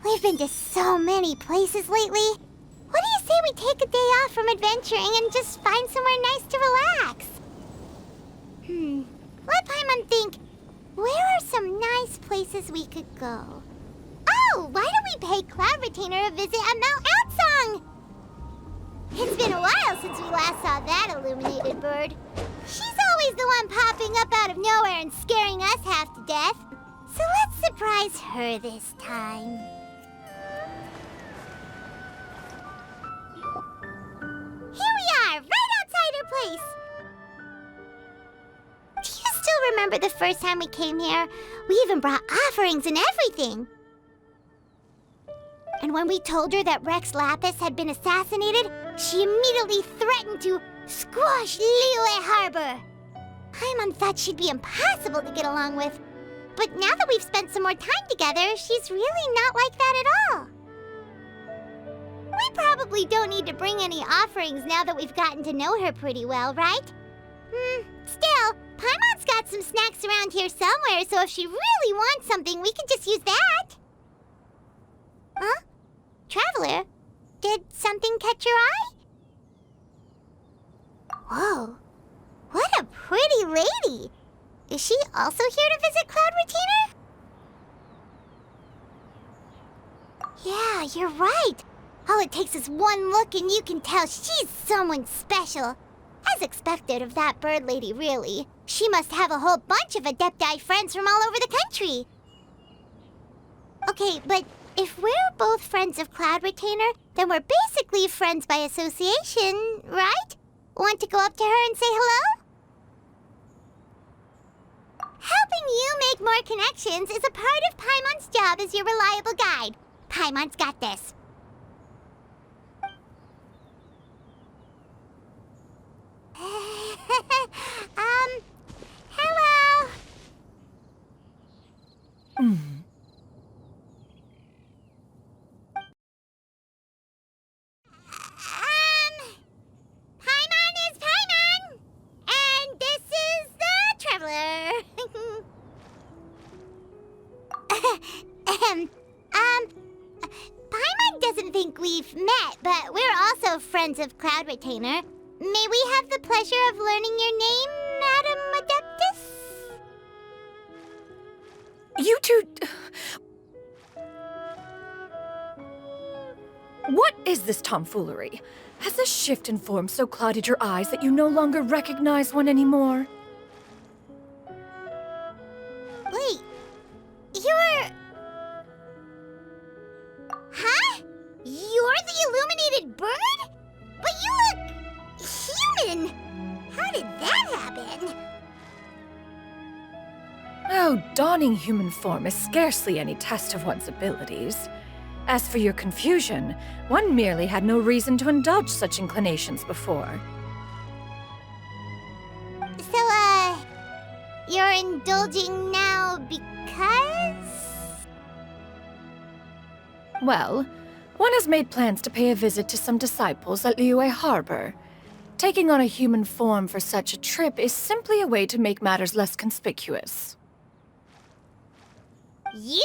We've been to so many places lately. What do you say we take a day off from adventuring and just find somewhere nice to relax? Let Paimon think. Where are some nice places we could go? Oh, why don't we pay Cloud Retainer a visit at Mount Outsong? It's been a while since we last saw that illuminated bird. She's always the one popping up out of nowhere and scaring us half to death. So let's surprise her this time. Here we are, right outside her place. Do you still remember the first time we came here? We even brought offerings and everything. And when we told her that Rex Lapis had been assassinated, she immediately threatened to squash Liyue Harbor. Paimon thought she'd be impossible to get along with. But now that we've spent some more time together, she's really not like that at all. We probably don't need to bring any offerings now that we've gotten to know her pretty well, right? Still, Paimon's got some snacks around here somewhere, so if she really wants something, we can just use that. Huh? Traveler, did something catch your eye? Whoa, what a pretty lady! Is she also here to visit Cloud Retainer? Yeah, you're right. All it takes is one look and you can tell she's someone special. As expected of that bird lady, really. She must have a whole bunch of Adepti friends from all over the country. Okay, but if we're both friends of Cloud Retainer, then we're basically friends by association, right? Want to go up to her and say hello? Helping you make more connections is a part of Paimon's job as your reliable guide. Paimon's got this. Hello. Paimon is Paimon, and this is the Traveler. Paimon doesn't think we've met, but we're also friends of Cloud Retainer. May we have the pleasure of learning your name, Madam Adeptus? You two... What is this tomfoolery? Has this shift in form so clouded your eyes that you no longer recognize one anymore? Wait, you're... Huh? You're the illuminated bird? But you look... human! How did that happen? Oh, donning human form is scarcely any test of one's abilities. As for your confusion, one merely had no reason to indulge such inclinations before. So, you're indulging now because... Well, one has made plans to pay a visit to some disciples at Liyue Harbor. Taking on a human form for such a trip is simply a way to make matters less conspicuous. You?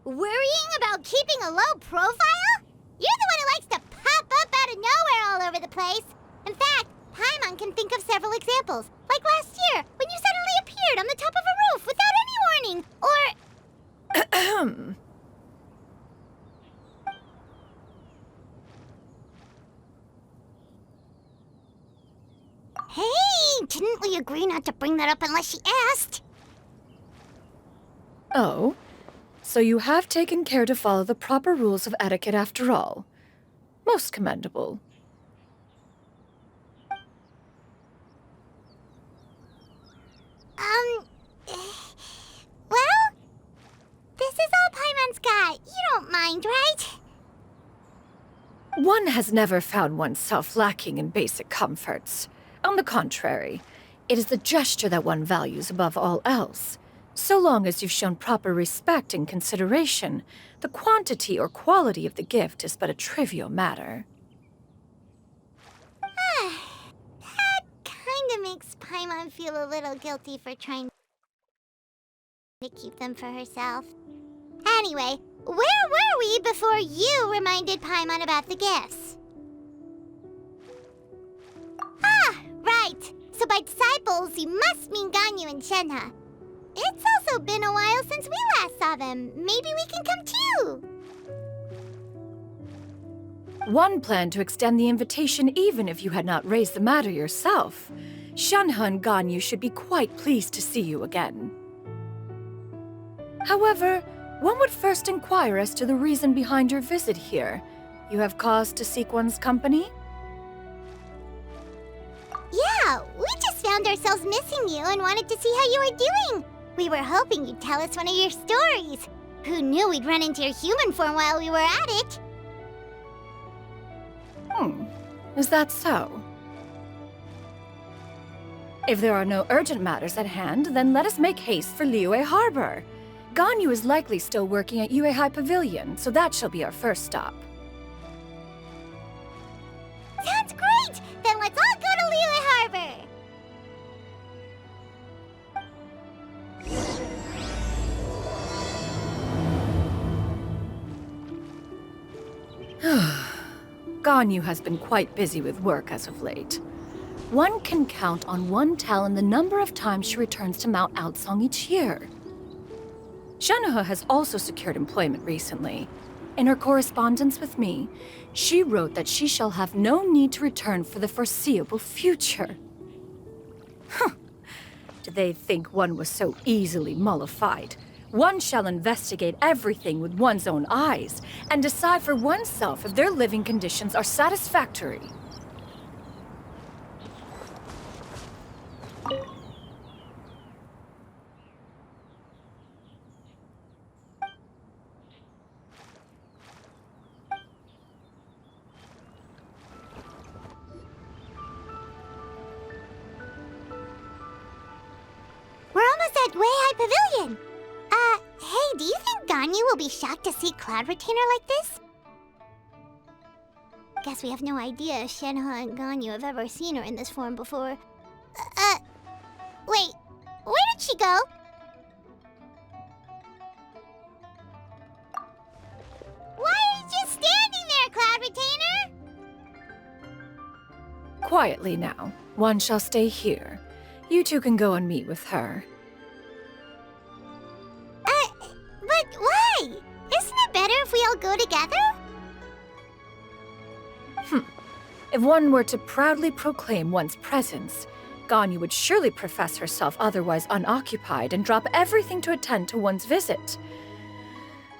Worrying about keeping a low profile? You're the one who likes to pop up out of nowhere all over the place. In fact, Paimon can think of several examples. Like last year, when you suddenly appeared on the top of a roof without any warning. Or... Hey, didn't we agree not to bring that up unless she asked? Oh? So you have taken care to follow the proper rules of etiquette after all. Most commendable. Well, this is all Paimon's got. You don't mind, right? One has never found oneself lacking in basic comforts. On the contrary, it is the gesture that one values above all else. So long as you've shown proper respect and consideration, the quantity or quality of the gift is but a trivial matter. That kinda makes Paimon feel a little guilty for trying to keep them for herself. Anyway, where were we before you reminded Paimon about the gifts? Ah, right. So by disciples, you must mean Ganyu and Shenhe. It's also been a while since we last saw them. Maybe we can come too. One planned to extend the invitation even if you had not raised the matter yourself. Shenhe and Ganyu should be quite pleased to see you again. However, one would first inquire as to the reason behind your visit here. You have cause to seek one's company? Yeah, we just found ourselves missing you and wanted to see how you were doing. We were hoping you'd tell us one of your stories. Who knew we'd run into your human form while we were at it? Is that so? If there are no urgent matters at hand, then let us make haste for Liyue Harbor. Ganyu is likely still working at Yuehai Pavilion, so that shall be our first stop. Sounds great! Then let's all go to Liyue Harbor! Ganyu has been quite busy with work as of late. One can count on one talon the number of times she returns to Mount Aocang each year. Shenhe has also secured employment recently. In her correspondence with me, she wrote that she shall have no need to return for the foreseeable future. Did they think one was so easily mollified? One shall investigate everything with one's own eyes and decide for oneself if their living conditions are satisfactory. We're almost at Weihai Pavilion. Hey, do you think Ganyu will be shocked to see Cloud Retainer like this? Guess we have no idea if Shenhe and Ganyu have ever seen her in this form before. Wait, where did she go? Why are you just standing there, Cloud Retainer? Quietly now. One shall stay here. You two can go and meet with her. But why? Isn't it better if we all go together? If one were to proudly proclaim one's presence, Ganyu would surely profess herself otherwise unoccupied and drop everything to attend to one's visit.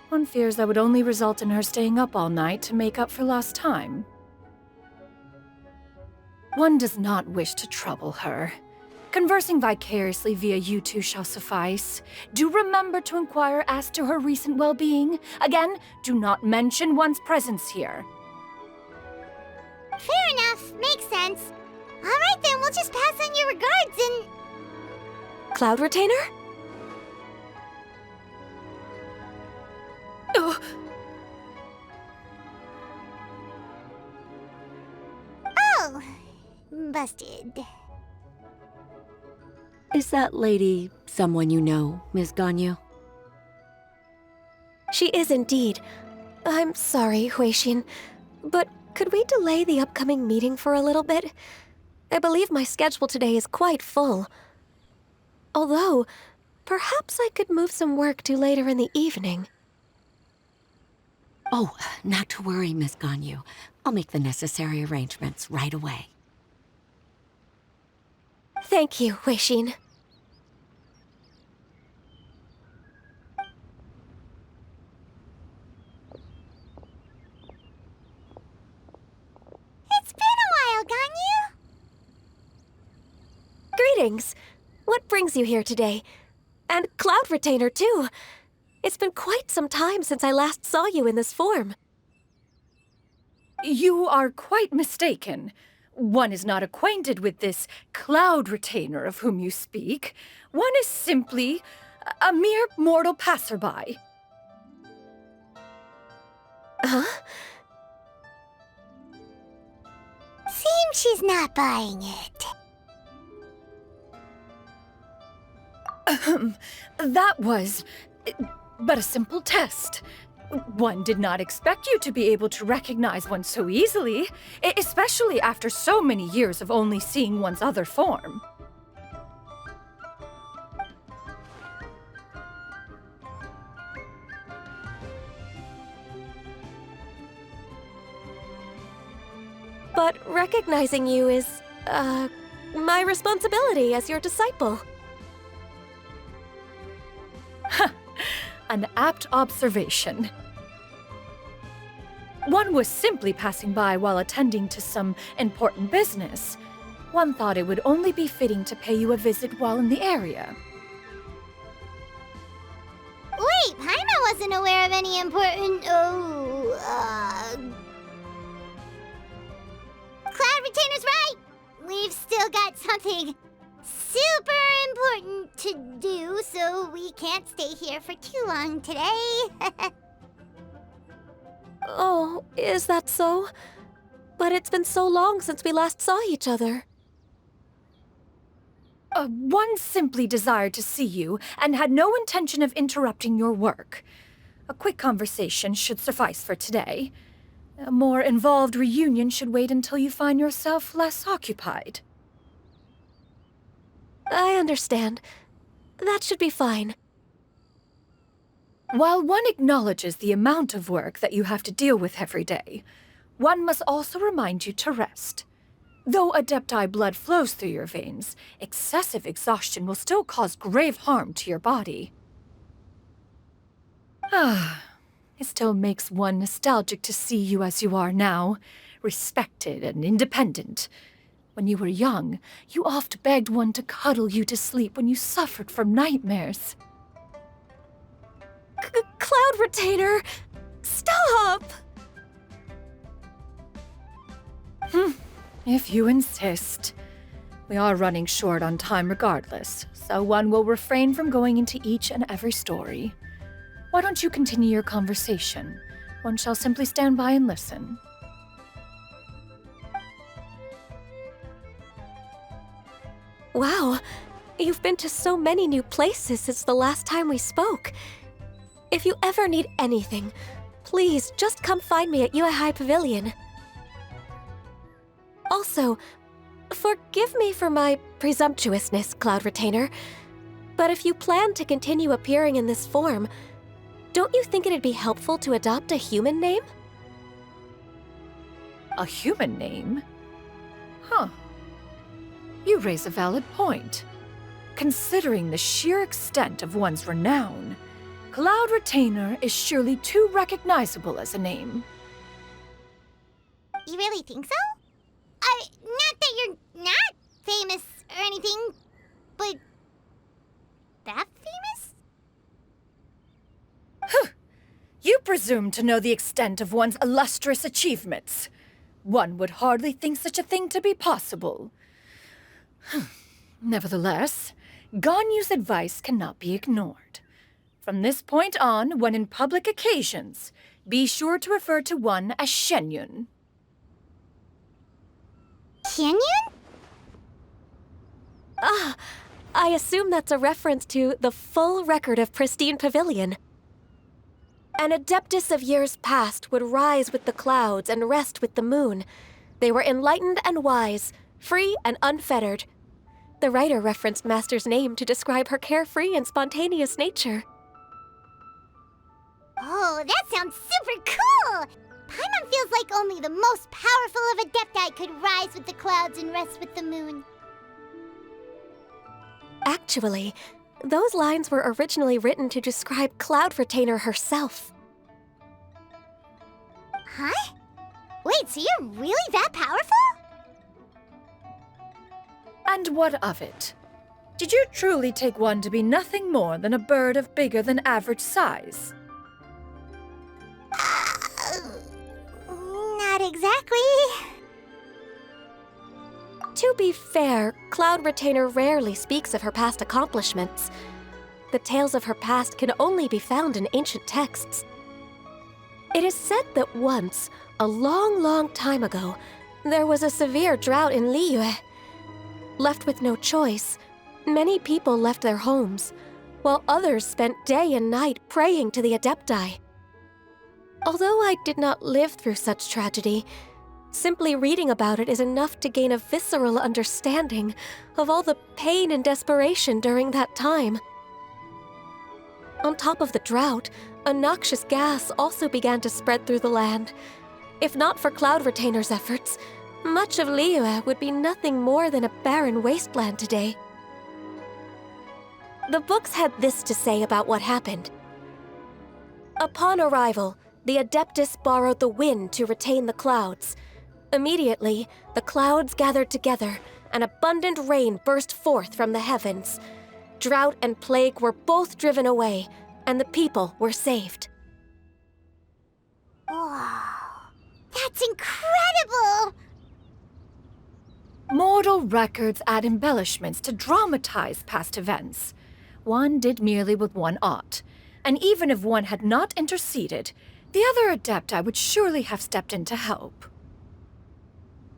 One fears that would only result in her staying up all night to make up for lost time. One does not wish to trouble her. Conversing vicariously via you two shall suffice. Do remember to inquire as to her recent well-being. Again, do not mention one's presence here. Fair enough, makes sense. Alright then, we'll just pass on your regards and... Cloud Retainer? Oh, busted. Is that lady someone you know, Ms. Ganyu? She is indeed. I'm sorry, Huixin, but could we delay the upcoming meeting for a little bit? I believe my schedule today is quite full. Although, perhaps I could move some work to later in the evening. Oh, not to worry, Miss Ganyu. I'll make the necessary arrangements right away. Thank you, Huixin. It's been a while, Ganyu. Greetings. What brings you here today? And Cloud Retainer, too. It's been quite some time since I last saw you in this form. You are quite mistaken. One is not acquainted with this Cloud Retainer of whom you speak. One is simply a mere mortal passerby. Huh? Seems she's not buying it. That was but a simple test. One did not expect you to be able to recognize one so easily, especially after so many years of only seeing one's other form. But recognizing you is, my responsibility as your disciple. An apt observation. One was simply passing by while attending to some important business. One thought it would only be fitting to pay you a visit while in the area. Wait, Paimon wasn't aware of any important... Cloud Retainer's right! We've still got something super important to do, so we can't stay here for too long today. Oh, is that so? But it's been so long since we last saw each other. One simply desired to see you and had no intention of interrupting your work. A quick conversation should suffice for today. A more involved reunion should wait until you find yourself less occupied. I understand. That should be fine. While one acknowledges the amount of work that you have to deal with every day, one must also remind you to rest. Though Adepti blood flows through your veins, excessive exhaustion will still cause grave harm to your body. It still makes one nostalgic to see you as you are now, respected and independent. When you were young, you oft begged one to cuddle you to sleep when you suffered from nightmares. Cloud Retainer! Stop! If you insist. We are running short on time regardless, so one will refrain from going into each and every story. Why don't you continue your conversation? One shall simply stand by and listen. Wow, you've been to so many new places since the last time we spoke. If you ever need anything, please just come find me at Yuehai Pavilion. Also, forgive me for my presumptuousness, Cloud Retainer, but if you plan to continue appearing in this form, don't you think it'd be helpful to adopt a human name? A human name? Huh. You raise a valid point. Considering the sheer extent of one's renown, Cloud Retainer is surely too recognizable as a name. You really think so? Not that you're not famous or anything, but that famous? You presume to know the extent of one's illustrious achievements. One would hardly think such a thing to be possible. Nevertheless, Ganyu's advice cannot be ignored. From this point on, when in public occasions, be sure to refer to one as Xianyun. Xianyun? I assume that's a reference to the full record of Pristine Pavilion. An adeptus of years past would rise with the clouds and rest with the moon. They were enlightened and wise, free and unfettered. The writer referenced Master's name to describe her carefree and spontaneous nature. Oh, that sounds super cool! Paimon feels like only the most powerful of Adepti could rise with the clouds and rest with the moon. Actually, those lines were originally written to describe Cloud Retainer herself. Huh? Wait, so you're really that powerful? And what of it? Did you truly take one to be nothing more than a bird of bigger than average size? Not exactly. To be fair, Cloud Retainer rarely speaks of her past accomplishments. The tales of her past can only be found in ancient texts. It is said that once, a long, long time ago, there was a severe drought in Liyue. Left with no choice, many people left their homes, while others spent day and night praying to the Adepti. Although I did not live through such tragedy, simply reading about it is enough to gain a visceral understanding of all the pain and desperation during that time. On top of the drought, a noxious gas also began to spread through the land. If not for Cloud Retainer's efforts, much of Liyue would be nothing more than a barren wasteland today. The books had this to say about what happened. Upon arrival, the Adeptus borrowed the wind to retain the clouds. Immediately, the clouds gathered together, and abundant rain burst forth from the heavens. Drought and plague were both driven away, and the people were saved. Wow, that's incredible! Mortal records add embellishments to dramatize past events. One did merely what one ought, and even if one had not interceded, the other Adepti would surely have stepped in to help.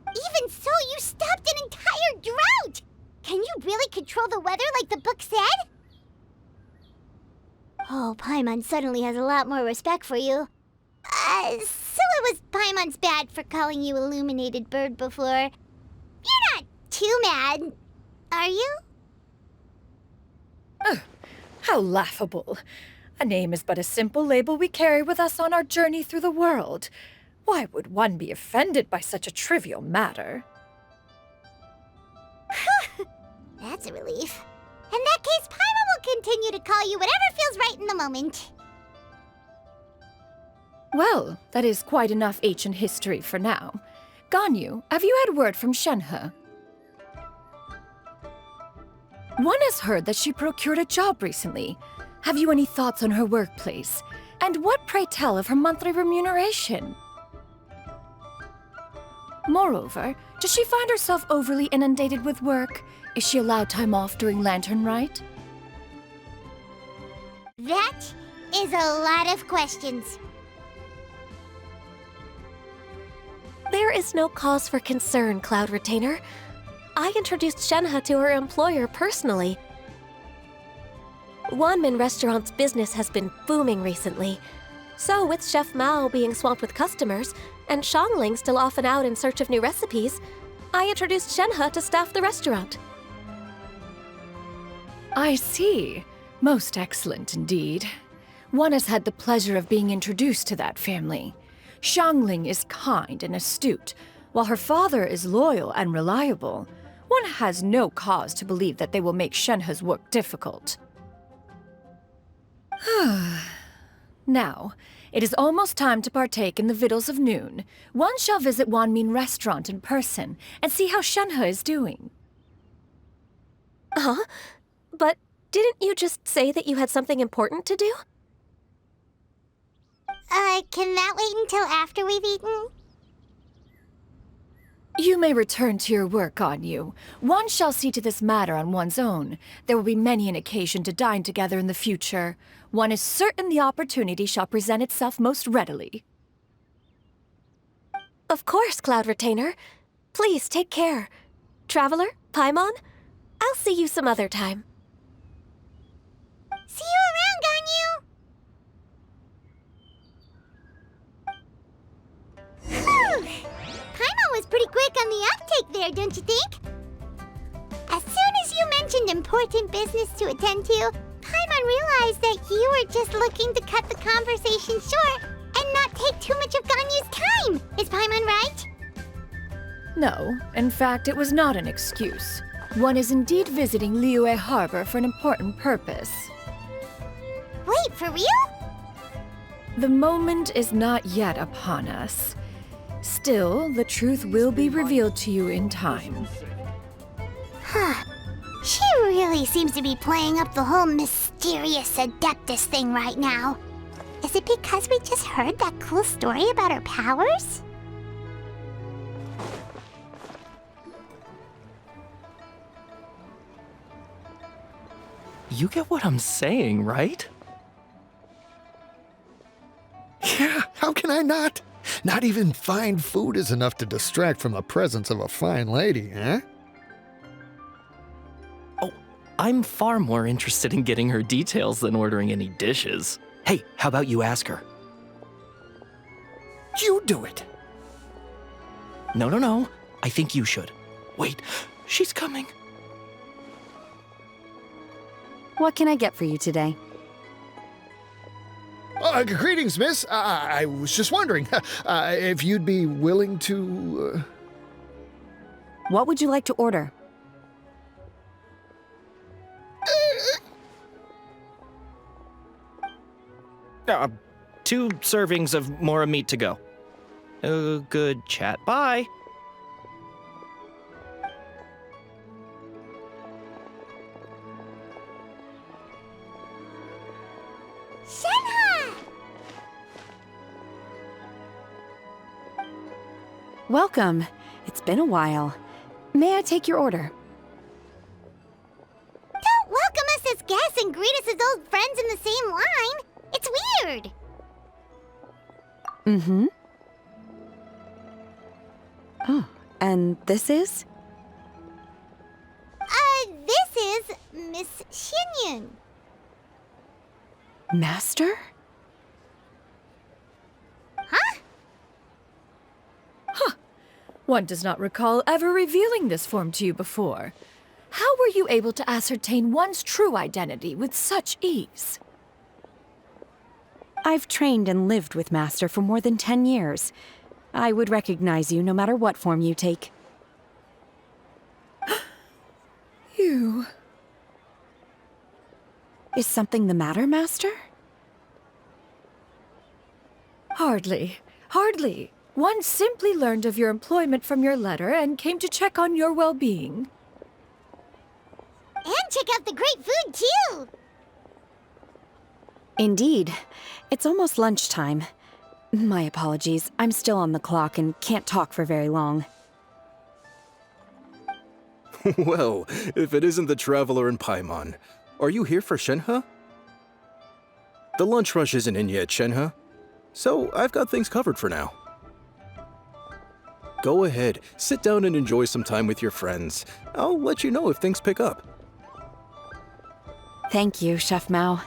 Even so, you stopped an entire drought! Can you really control the weather like the book said? Oh, Paimon suddenly has a lot more respect for you. So it was Paimon's bad for calling you Illuminated Bird before. You're not too mad, are you? How laughable. A name is but a simple label we carry with us on our journey through the world. Why would one be offended by such a trivial matter? That's a relief. In that case, Paimon will continue to call you whatever feels right in the moment. Well, that is quite enough ancient history for now. Ganyu, have you had word from Shenhe? One has heard that she procured a job recently. Have you any thoughts on her workplace? And what, pray tell, of her monthly remuneration? Moreover, does she find herself overly inundated with work? Is she allowed time off during Lantern Rite? That is a lot of questions. There is no cause for concern, Cloud Retainer. I introduced Shenhe to her employer personally. Wanmin Restaurant's business has been booming recently. So with Chef Mao being swamped with customers, and Xiangling still off and out in search of new recipes, I introduced Shenhe to staff the restaurant. I see. Most excellent indeed. One has had the pleasure of being introduced to that family. Xiangling is kind and astute, while her father is loyal and reliable. One has no cause to believe that they will make Shenhe's work difficult. Now, it is almost time to partake in the victuals of noon. One shall visit Wanmin Restaurant in person and see how Shenhe is doing. Huh? But didn't you just say that you had something important to do? Can that wait until after we've eaten? You may return to your work, Ganyu. One shall see to this matter on one's own. There will be many an occasion to dine together in the future. One is certain the opportunity shall present itself most readily. Of course, Cloud Retainer. Please take care. Traveler, Paimon, I'll see you some other time. See you around, Ganyu! Whew. Paimon was pretty quick on the uptake there, don't you think? As soon as you mentioned important business to attend to, Paimon realized that you were just looking to cut the conversation short and not take too much of Ganyu's time. Is Paimon right? No, in fact, it was not an excuse. One is indeed visiting Liyue Harbor for an important purpose. Wait, for real? The moment is not yet upon us. Still, the truth will be revealed to you in time. Huh. She really seems to be playing up the whole mysterious Adeptus thing right now. Is it because we just heard that cool story about her powers? You get what I'm saying, right? Yeah, how can I not? Not even fine food is enough to distract from the presence of a fine lady, eh? Oh, I'm far more interested in getting her details than ordering any dishes. Hey, how about you ask her? You do it. No. I think you should. Wait, she's coming. What can I get for you today? Greetings, miss. I was just wondering if you'd be willing to... What would you like to order? Two servings of Mora meat to go. Good chat. Bye. Shenhe! Welcome. It's been a while. May I take your order? Don't welcome us as guests and greet us as old friends in the same line. It's weird. Mm-hmm. Oh, and this is? This is Miss Xianyun. Master? Huh? One does not recall ever revealing this form to you before. How were you able to ascertain one's true identity with such ease? I've trained and lived with Master for more than 10 years. I would recognize you no matter what form you take. You... Is something the matter, Master? Hardly. One simply learned of your employment from your letter and came to check on your well-being. And check out the great food, too. Indeed. It's almost lunchtime. My apologies. I'm still on the clock and can't talk for very long. Well, if it isn't the Traveler in Paimon, are you here for Shenhe? The lunch rush isn't in yet, Shenhe. So I've got things covered for now. Go ahead, sit down and enjoy some time with your friends. I'll let you know if things pick up. Thank you, Chef Mao.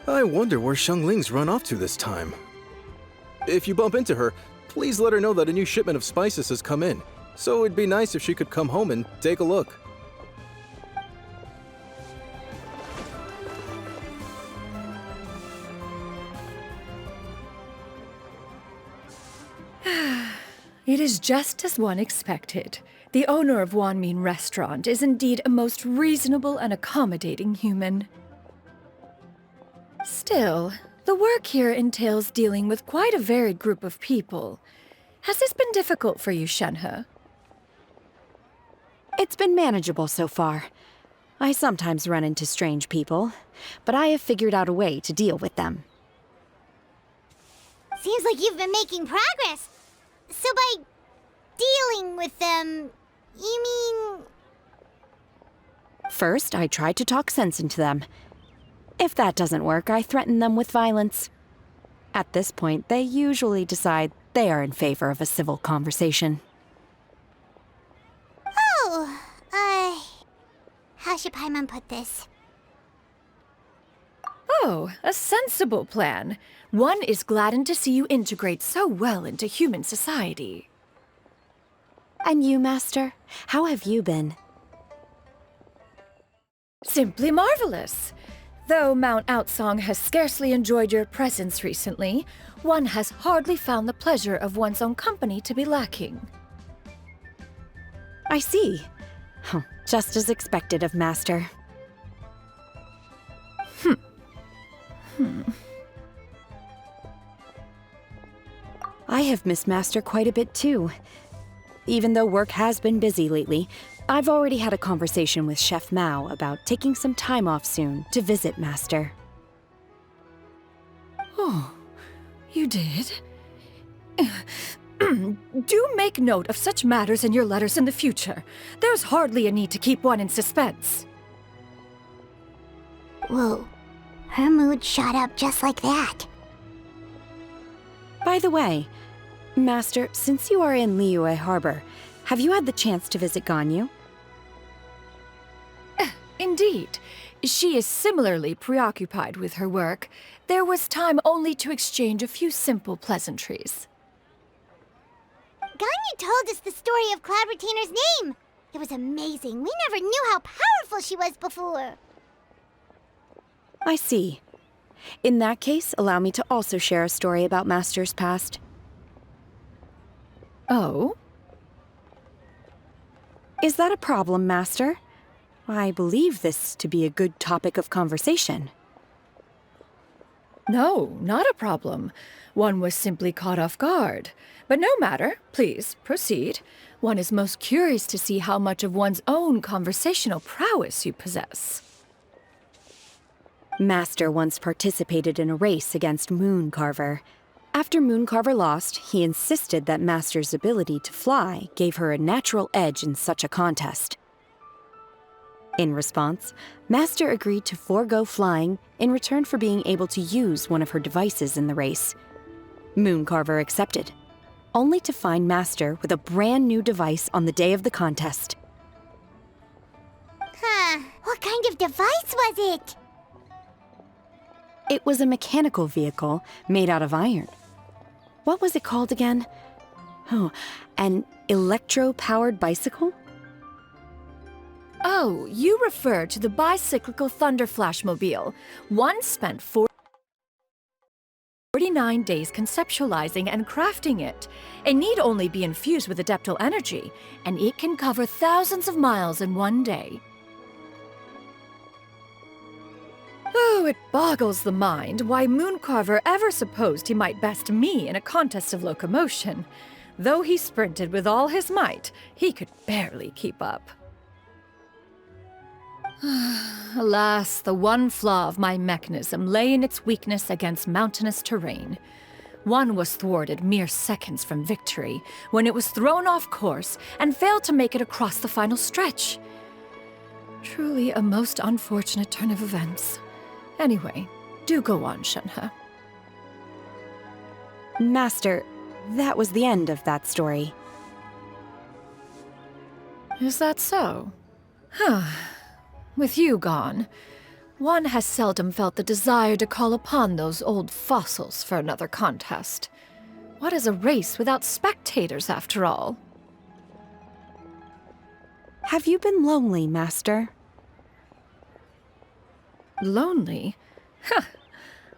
I wonder where Xiangling's run off to this time. If you bump into her, please let her know that a new shipment of spices has come in. So it'd be nice if she could come home and take a look. It is just as one expected. The owner of Wanmin Restaurant is indeed a most reasonable and accommodating human. Still, the work here entails dealing with quite a varied group of people. Has this been difficult for you, Shenhe? It's been manageable so far. I sometimes run into strange people, but I have figured out a way to deal with them. Seems like you've been making progress. So by dealing with them, you mean... First, I try to talk sense into them. If that doesn't work, I threaten them with violence. At this point, they usually decide they are in favor of a civil conversation. Oh, how should Paimon put this? Oh, a sensible plan. One is gladdened to see you integrate so well into human society. And you, Master? How have you been? Simply marvelous. Though Mount Outsong has scarcely enjoyed your presence recently, one has hardly found the pleasure of one's own company to be lacking. I see. Just as expected of Master. I have missed Master quite a bit too. Even though work has been busy lately, I've already had a conversation with Chef Mao about taking some time off soon to visit Master. Oh, you did? Do make note of such matters in your letters in the future. There's hardly a need to keep one in suspense. Whoa, her mood shot up just like that. By the way, Master, since you are in Liyue Harbor, have you had the chance to visit Ganyu? Indeed. She is similarly preoccupied with her work. There was time only to exchange a few simple pleasantries. Ganyu told us the story of Cloud Retainer's name. It was amazing. We never knew how powerful she was before. I see. In that case, allow me to also share a story about Master's past. Oh? Is that a problem, Master? I believe this to be a good topic of conversation. No, not a problem. One was simply caught off guard. But no matter. Please, proceed. One is most curious to see how much of one's own conversational prowess you possess. Master once participated in a race against Mooncarver. After Mooncarver lost, he insisted that Master's ability to fly gave her a natural edge in such a contest. In response, Master agreed to forego flying in return for being able to use one of her devices in the race. Mooncarver accepted, only to find Master with a brand new device on the day of the contest. Huh. What kind of device was it? It was a mechanical vehicle made out of iron. What was it called again? Oh, an electro-powered bicycle? Oh, you refer to the bicyclical Thunder Flashmobile. One spent 49 days conceptualizing and crafting it. It need only be infused with adeptal energy, and it can cover thousands of miles in one day. Oh, it boggles the mind why Mooncarver ever supposed he might best me in a contest of locomotion. Though he sprinted with all his might, he could barely keep up. Alas, the one flaw of my mechanism lay in its weakness against mountainous terrain. One was thwarted mere seconds from victory, when it was thrown off course and failed to make it across the final stretch. Truly a most unfortunate turn of events. Anyway, do go on, Shenhe. Master, that was the end of that story. Is that so? Huh. With you gone, one has seldom felt the desire to call upon those old fossils for another contest. What is a race without spectators, after all? Have you been lonely, Master? Lonely? Huh.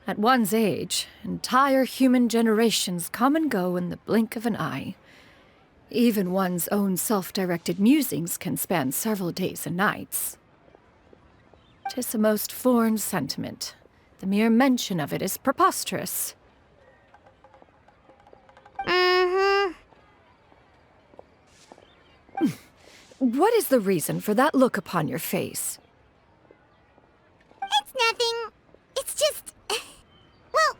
At one's age, entire human generations come and go in the blink of an eye. Even one's own self-directed musings can span several days and nights. 'Tis a most foreign sentiment. The mere mention of it is preposterous. What is the reason for that look upon your face? It's nothing. It's just... Well,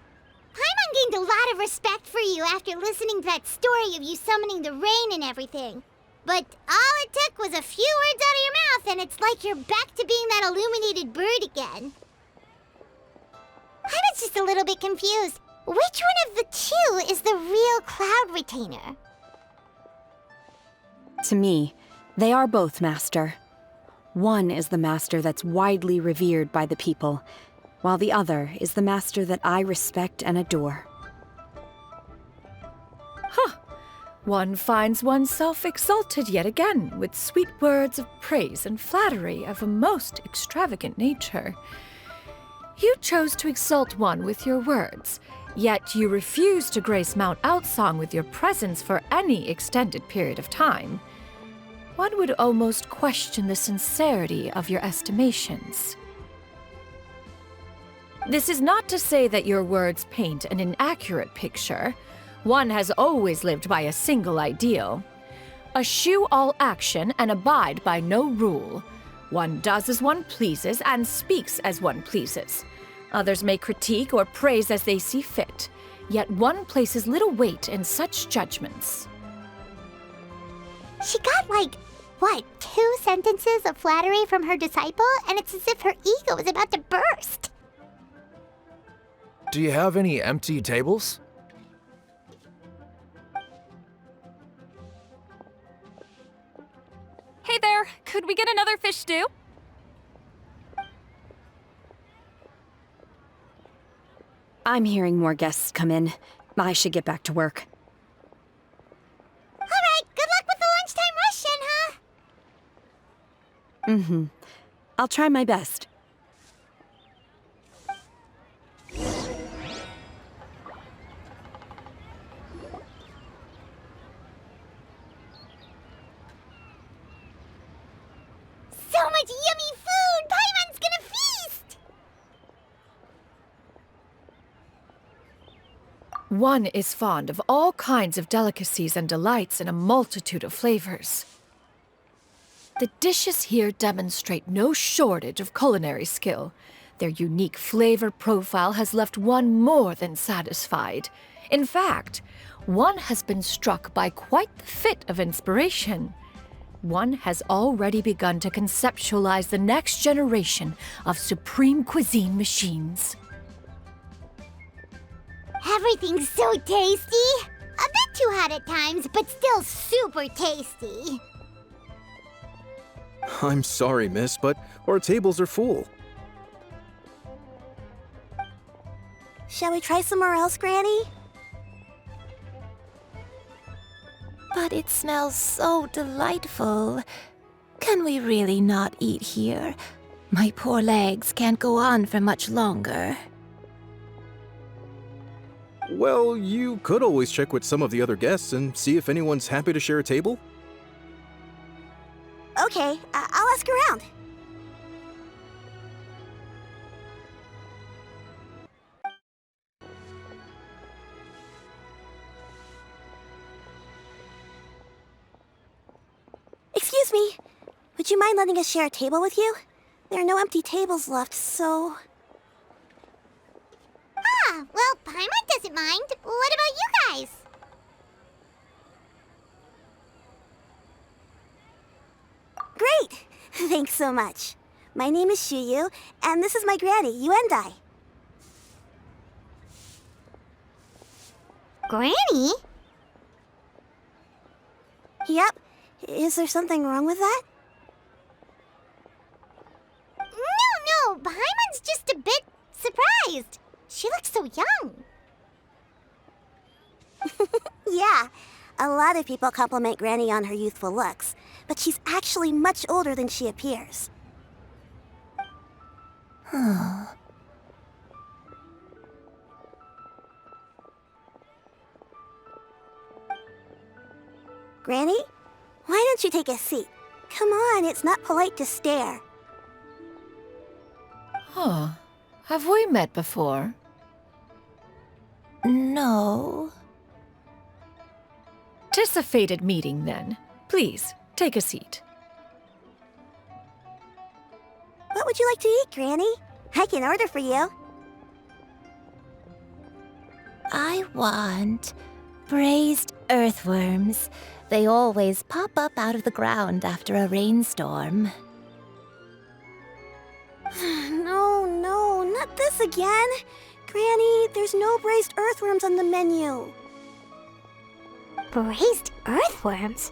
Paimon gained a lot of respect for you after listening to that story of you summoning the rain and everything. But all it took was a few words out of your mouth, and it's like you're back to being that illuminated bird again. Paimon's just a little bit confused. Which one of the two is the real Cloud Retainer? To me, they are both, Master. One is the Master that's widely revered by the people, while the other is the Master that I respect and adore. Huh. One finds oneself exalted yet again with sweet words of praise and flattery of a most extravagant nature. You chose to exalt one with your words, yet you refuse to grace Mount Outsong with your presence for any extended period of time. One would almost question the sincerity of your estimations. This is not to say that your words paint an inaccurate picture. One has always lived by a single ideal. Eschew all action and abide by no rule. One does as one pleases and speaks as one pleases. Others may critique or praise as they see fit, yet one places little weight in such judgments. She got what, 2 sentences of flattery from her disciple, and it's as if her ego is about to burst. Do you have any empty tables? another fish stew? I'm hearing more guests come in. I should get back to work. All right, good luck with the lunchtime rush, Shen, huh? Mm-hmm. I'll try my best. So much yummy food! Paimon's gonna feast! One is fond of all kinds of delicacies and delights in a multitude of flavors. The dishes here demonstrate no shortage of culinary skill. Their unique flavor profile has left one more than satisfied. In fact, one has been struck by quite the fit of inspiration. One has already begun to conceptualize the next generation of supreme cuisine machines. Everything's so tasty! A bit too hot at times, but still super tasty. I'm sorry, miss, but our tables are full. Shall we try somewhere else, Granny? But it smells so delightful. Can we really not eat here? My poor legs can't go on for much longer. Well, you could always check with some of the other guests and see if anyone's happy to share a table. Okay, I'll ask around. Excuse me. Would you mind letting us share a table with you? There are no empty tables left, so... Ah, well, Paimon doesn't mind. What about you guys? Great! Thanks so much. My name is Xianyun, and this is my granny, Yuendai. Granny? Yep. Is there something wrong with that? No, Paimon's just a bit surprised. She looks so young. Yeah, a lot of people compliment Granny on her youthful looks, but she's actually much older than she appears. Granny? Why don't you take a seat? Come on, it's not polite to stare. Huh. Have we met before? No. 'Tis a fated meeting, then. Please, take a seat. What would you like to eat, Granny? I can order for you. I want braised earthworms. They always pop up out of the ground after a rainstorm. No, not this again. Granny, there's no braised earthworms on the menu. Braised earthworms?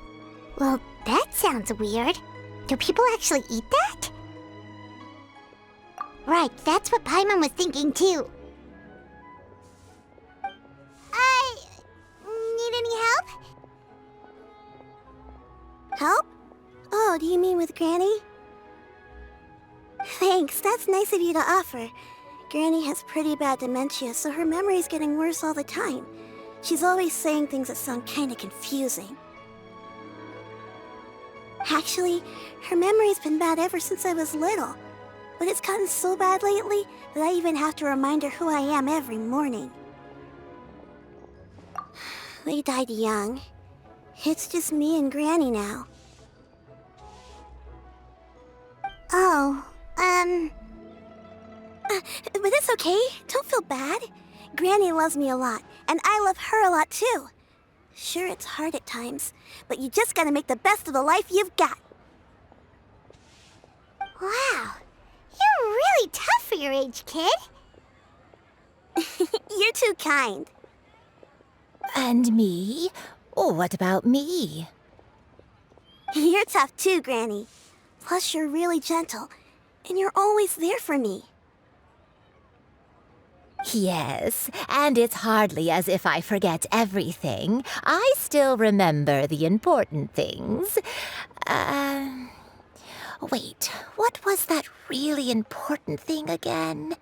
Well, that sounds weird. Do people actually eat that? Right, that's what Paimon was thinking too. Need any help? Help? Oh, do you mean with Granny? Thanks, that's nice of you to offer. Granny has pretty bad dementia, so her memory's getting worse all the time. She's always saying things that sound kinda confusing. Actually, her memory's been bad ever since I was little. But it's gotten so bad lately that I even have to remind her who I am every morning. They died young. It's just me and Granny now. Oh, but it's okay. Don't feel bad. Granny loves me a lot, and I love her a lot too. Sure, it's hard at times, but you just gotta make the best of the life you've got. Wow, you're really tough for your age, kid. You're too kind. And me? What about me? You're tough too, Granny. Plus, you're really gentle, and you're always there for me. Yes, and it's hardly as if I forget everything. I still remember the important things. Wait, what was that really important thing again?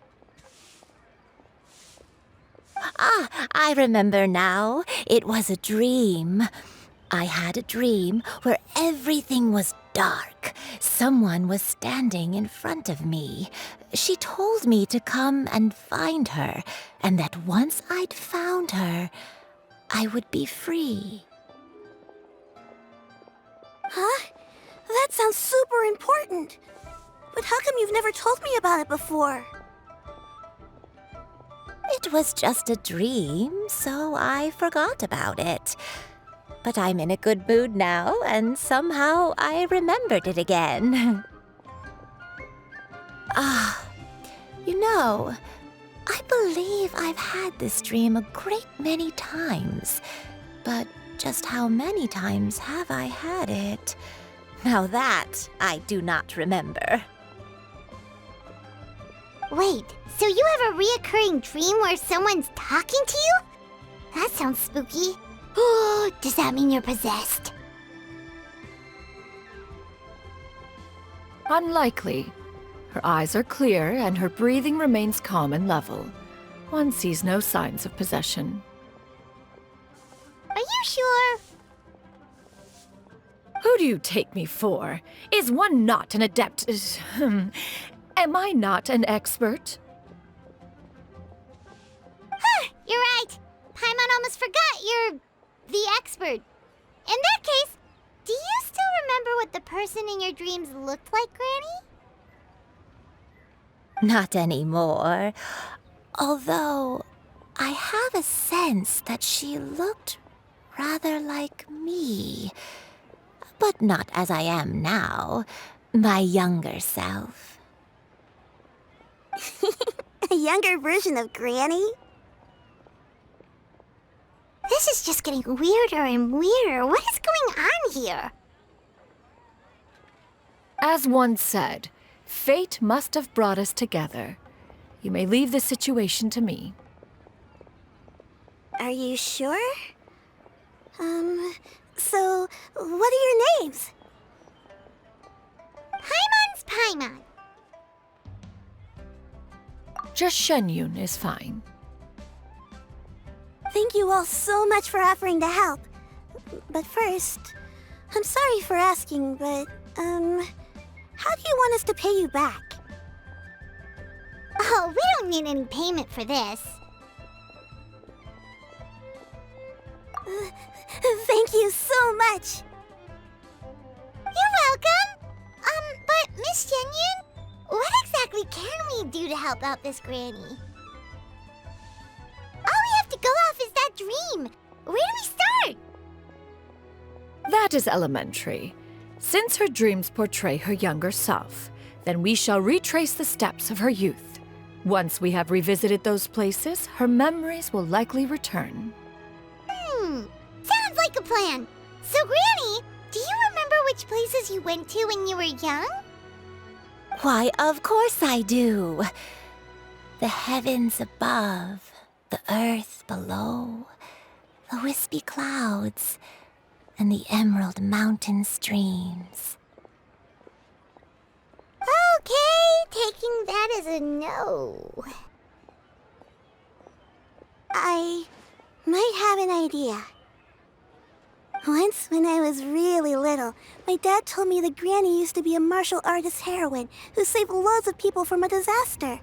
Ah, I remember now. It was a dream. I had a dream where everything was dark. Someone was standing in front of me. She told me to come and find her, and that once I'd found her, I would be free. Huh? That sounds super important. But how come you've never told me about it before? It was just a dream, so I forgot about it. But I'm in a good mood now, and somehow I remembered it again. You know, I believe I've had this dream a great many times. But just how many times have I had it? Now that I do not remember. Wait, so you have a reoccurring dream where someone's talking to you? That sounds spooky. Oh, does that mean you're possessed? Unlikely. Her eyes are clear and her breathing remains calm and level. One sees no signs of possession. Are you sure? Who do you take me for? Is one not an adept? Am I not an expert? You're right. Paimon almost forgot you're the expert. In that case, do you still remember what the person in your dreams looked like, Granny? Not anymore. Although, I have a sense that she looked rather like me. But not as I am now. My younger self. A younger version of Granny? This is just getting weirder and weirder. What is going on here? As one said, fate must have brought us together. You may leave this situation to me. Are you sure? So, what are your names? Paimon's Paimon. Just Xianyun is fine. Thank you all so much for offering to help. But first, I'm sorry for asking, but, how do you want us to pay you back? Oh, we don't need any payment for this. Thank you so much. You're welcome. But Miss Xianyun, what exactly can we do to help out this granny? All we have to go off is that dream. Where do we start? That is elementary. Since her dreams portray her younger self, then we shall retrace the steps of her youth. Once we have revisited those places, her memories will likely return. Sounds like a plan. So, Granny, do you remember which places you went to when you were young? Why, of course I do. The heavens above, the earth below, the wispy clouds, and the emerald mountain streams. Okay, taking that as a no. I might have an idea. Once, when I was really little, my dad told me that Granny used to be a martial artist heroine who saved loads of people from a disaster.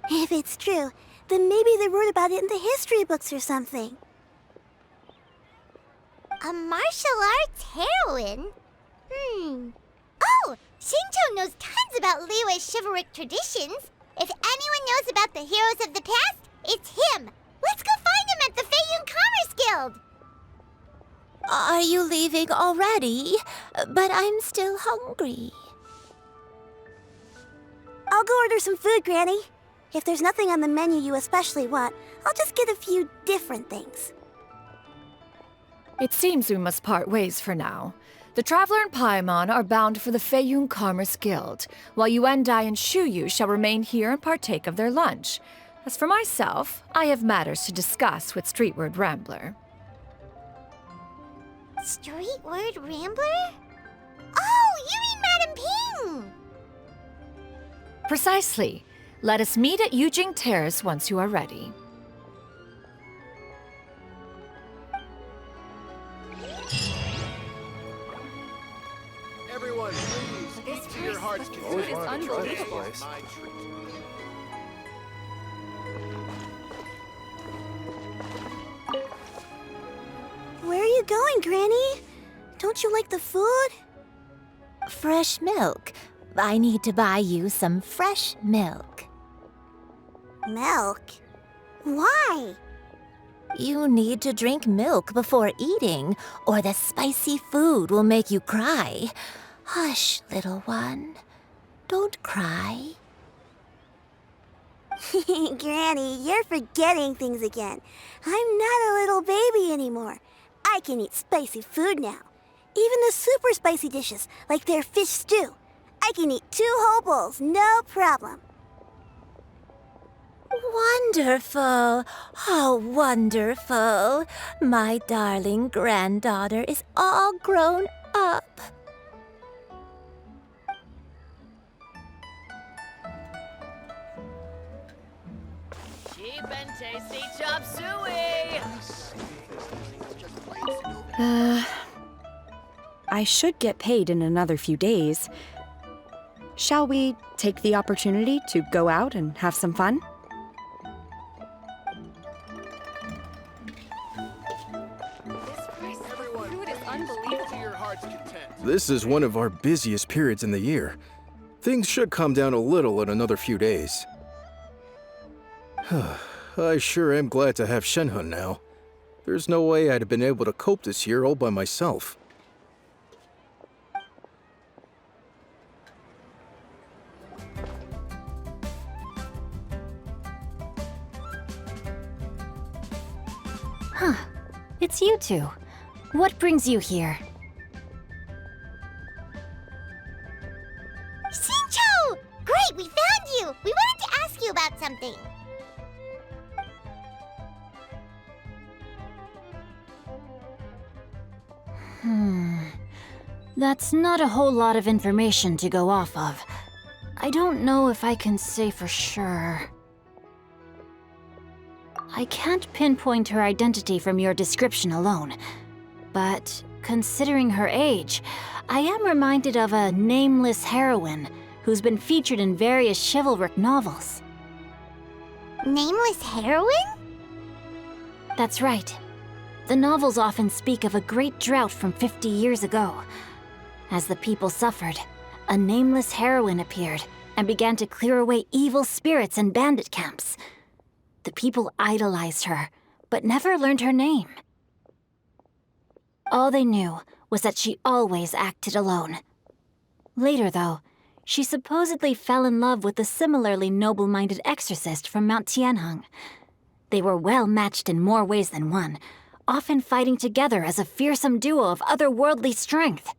If it's true, then maybe they wrote about it in the history books or something. A martial arts heroine? Oh, Shinto knows tons about Liyue's chivalric traditions. If anyone knows about the heroes of the past, it's him. Let's go find him at the Feiyun Commerce Guild. Are you leaving already? But I'm still hungry. I'll go order some food, Granny. If there's nothing on the menu you especially want, I'll just get a few different things. It seems we must part ways for now. The Traveler and Paimon are bound for the Feiyun Commerce Guild, while Yuendai and Shuyu shall remain here and partake of their lunch. As for myself, I have matters to discuss with Streetward Rambler. Streetward Rambler? Oh, you mean Madam Ping! Precisely. Let us meet at Yujing Terrace once you are ready. Everyone, please, eat to your heart's content. It's unbelievable. Where are you going, Granny? Don't you like the food? Fresh milk. I need to buy you some fresh milk. Milk? Why? You need to drink milk before eating, or the spicy food will make you cry. Hush, little one. Don't cry. Granny, you're forgetting things again. I'm not a little baby anymore. I can eat spicy food now. Even the super spicy dishes, like their fish stew. I can eat 2 whole bowls, no problem. Wonderful. Oh, wonderful. My darling granddaughter is all grown up. Cheap and tasty chop suey! I should get paid in another few days. Shall we take the opportunity to go out and have some fun? This is one of our busiest periods in the year. Things should calm down a little in another few days. I sure am glad to have Xianyun now. There's no way I'd have been able to cope this year all by myself. Huh. It's you two. What brings you here? Xinqiu! Great, we found you! We wanted to ask you about something. That's not a whole lot of information to go off of. I don't know if I can say for sure. I can't pinpoint her identity from your description alone, but considering her age, I am reminded of a nameless heroine who's been featured in various chivalric novels. Nameless heroine? That's right. The novels often speak of a great drought from 50 years ago. As the people suffered, a nameless heroine appeared and began to clear away evil spirits and bandit camps. The people idolized her, but never learned her name. All they knew was that she always acted alone. Later, though, she supposedly fell in love with a similarly noble-minded exorcist from Mount Tianheng. They were well matched in more ways than one, often fighting together as a fearsome duo of otherworldly strength.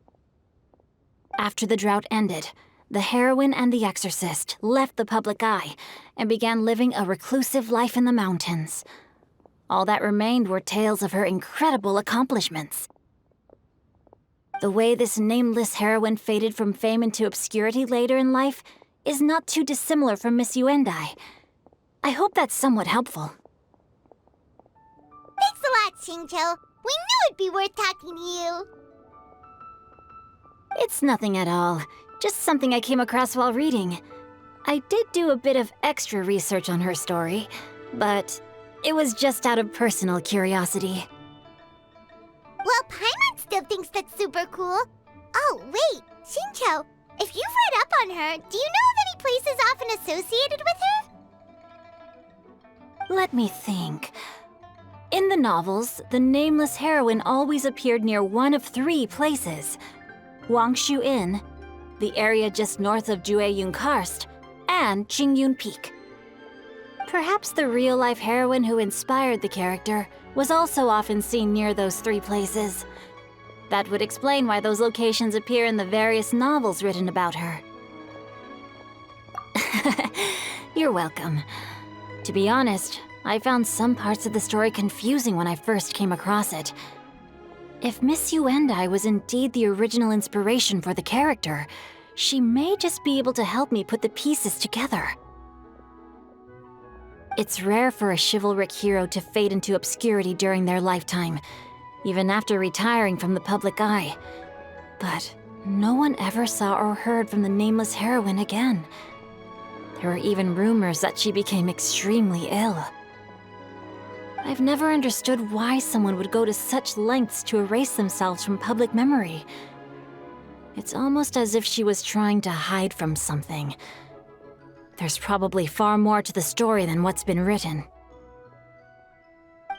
After the drought ended, the heroine and the exorcist left the public eye and began living a reclusive life in the mountains. All that remained were tales of her incredible accomplishments. The way this nameless heroine faded from fame into obscurity later in life is not too dissimilar from Miss Yuendai. I hope that's somewhat helpful. Thanks a lot, Xingqiu. We knew it'd be worth talking to you. It's nothing at all. Just something I came across while reading. I did do a bit of extra research on her story, but it was just out of personal curiosity. Well, Paimon still thinks that's super cool. Oh, wait, Xingqiu, if you've read up on her, do you know of any places often associated with her? Let me think. In the novels, the nameless heroine always appeared near one of 3 places. Wangshu Inn, the area just north of Jueyun Karst, and Qingyun Peak. Perhaps the real-life heroine who inspired the character was also often seen near those three places. That would explain why those locations appear in the various novels written about her. You're welcome. To be honest, I found some parts of the story confusing when I first came across it. If Miss Yuendai was indeed the original inspiration for the character, she may just be able to help me put the pieces together. It's rare for a chivalric hero to fade into obscurity during their lifetime, even after retiring from the public eye. But no one ever saw or heard from the nameless heroine again. There were even rumors that she became extremely ill. I've never understood why someone would go to such lengths to erase themselves from public memory. It's almost as if she was trying to hide from something. There's probably far more to the story than what's been written.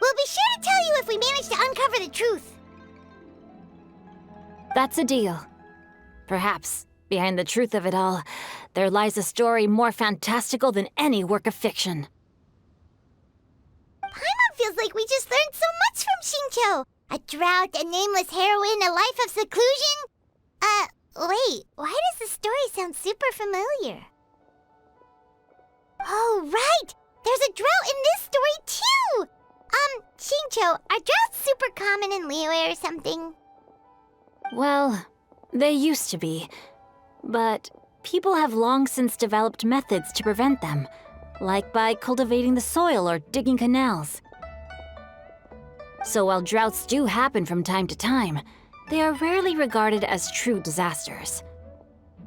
We'll be sure to tell you if we manage to uncover the truth. That's a deal. Perhaps, behind the truth of it all, there lies a story more fantastical than any work of fiction. Paimon feels like we just learned so much from Xingqiu. A drought, a nameless heroine, a life of seclusion. Wait, why does the story sound super familiar? Oh, right! There's a drought in this story, too! Xingqiu, are droughts super common in Liyue or something? Well, they used to be. But people have long since developed methods to prevent them, like by cultivating the soil or digging canals. So while droughts do happen from time to time, they are rarely regarded as true disasters.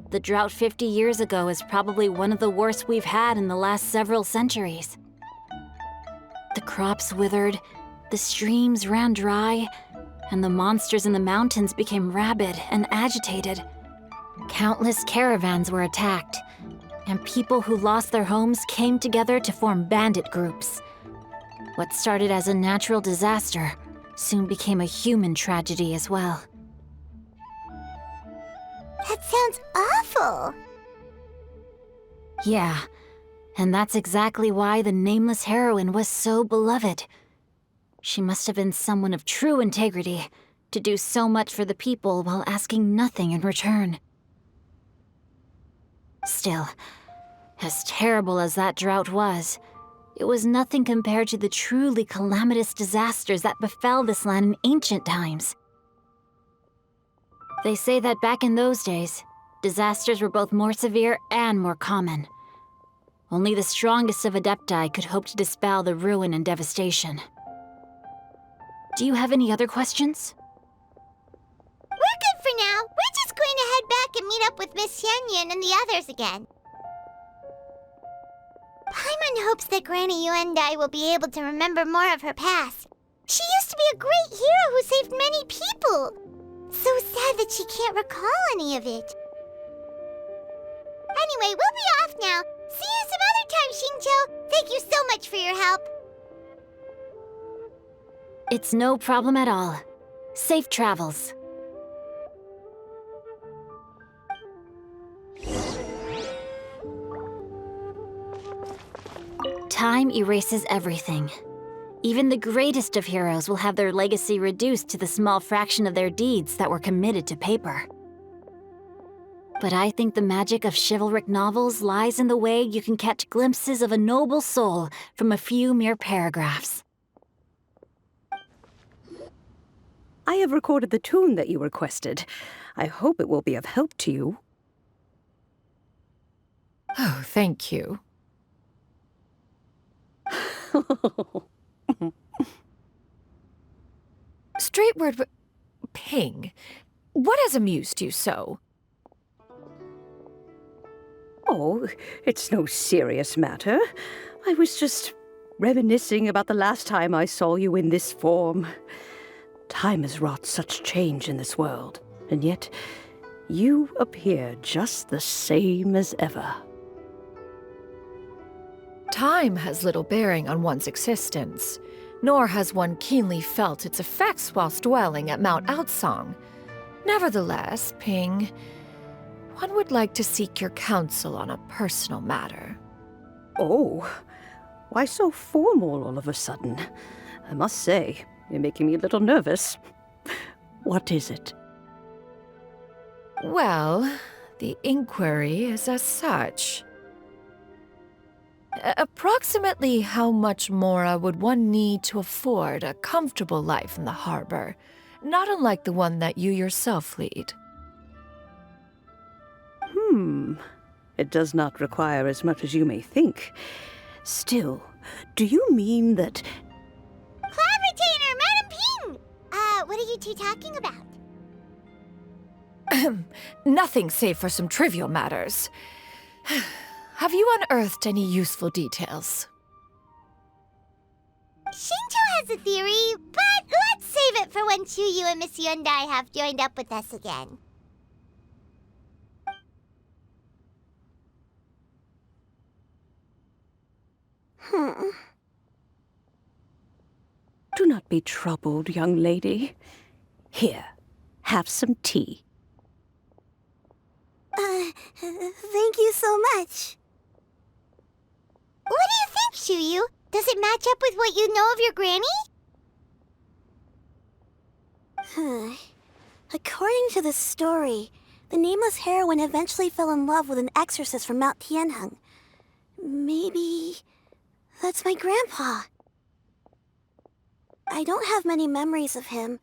The drought 50 years ago is probably one of the worst we've had in the last several centuries. The crops withered, the streams ran dry, and the monsters in the mountains became rabid and agitated. Countless caravans were attacked, and people who lost their homes came together to form bandit groups. What started as a natural disaster soon became a human tragedy as well. That sounds awful. Yeah, and that's exactly why the nameless heroine was so beloved. She must have been someone of true integrity, to do so much for the people while asking nothing in return. Still, as terrible as that drought was, it was nothing compared to the truly calamitous disasters that befell this land in ancient times. They say that back in those days, disasters were both more severe and more common. Only the strongest of Adepti could hope to dispel the ruin and devastation. Do you have any other questions? We're good for now. We're just going to head back and meet up with Miss Xianyun and the others again. Paimon hopes that Granny Yuendai will be able to remember more of her past. She used to be a great hero who saved many people. So sad that she can't recall any of it. Anyway, we'll be off now. See you some other time, Xingqiu. Thank you so much for your help. It's no problem at all. Safe travels. Time erases everything. Even the greatest of heroes will have their legacy reduced to the small fraction of their deeds that were committed to paper. But I think the magic of chivalric novels lies in the way you can catch glimpses of a noble soul from a few mere paragraphs. I have recorded the tune that you requested. I hope it will be of help to you. Oh, thank you. Straight word, Ping. What has amused you so? Oh, it's no serious matter. I was just reminiscing about the last time I saw you in this form. Time has wrought such change in this world, and yet you appear just the same as ever. Time has little bearing on one's existence, nor has one keenly felt its effects whilst dwelling at Mount Outsong. Nevertheless, Ping, one would like to seek your counsel on a personal matter. Oh, why so formal all of a sudden? I must say, you're making me a little nervous. What is it? Well, the inquiry is as such. Approximately how much more would one need to afford a comfortable life in the harbor, not unlike the one that you yourself lead? It does not require as much as you may think. Still, do you mean that... Cloud Retainer, Madam Ping! What are you two talking about? Nothing save for some trivial matters. Have you unearthed any useful details? Shinto has a theory, but let's save it for when Chuyu and Miss Yundai have joined up with us again. Do not be troubled, young lady. Here, have some tea. Thank you so much. What do you think, Chuyu? Does it match up with what you know of your granny? According to the story, the nameless heroine eventually fell in love with an exorcist from Mount Tianheng. Maybe that's my grandpa. I don't have many memories of him,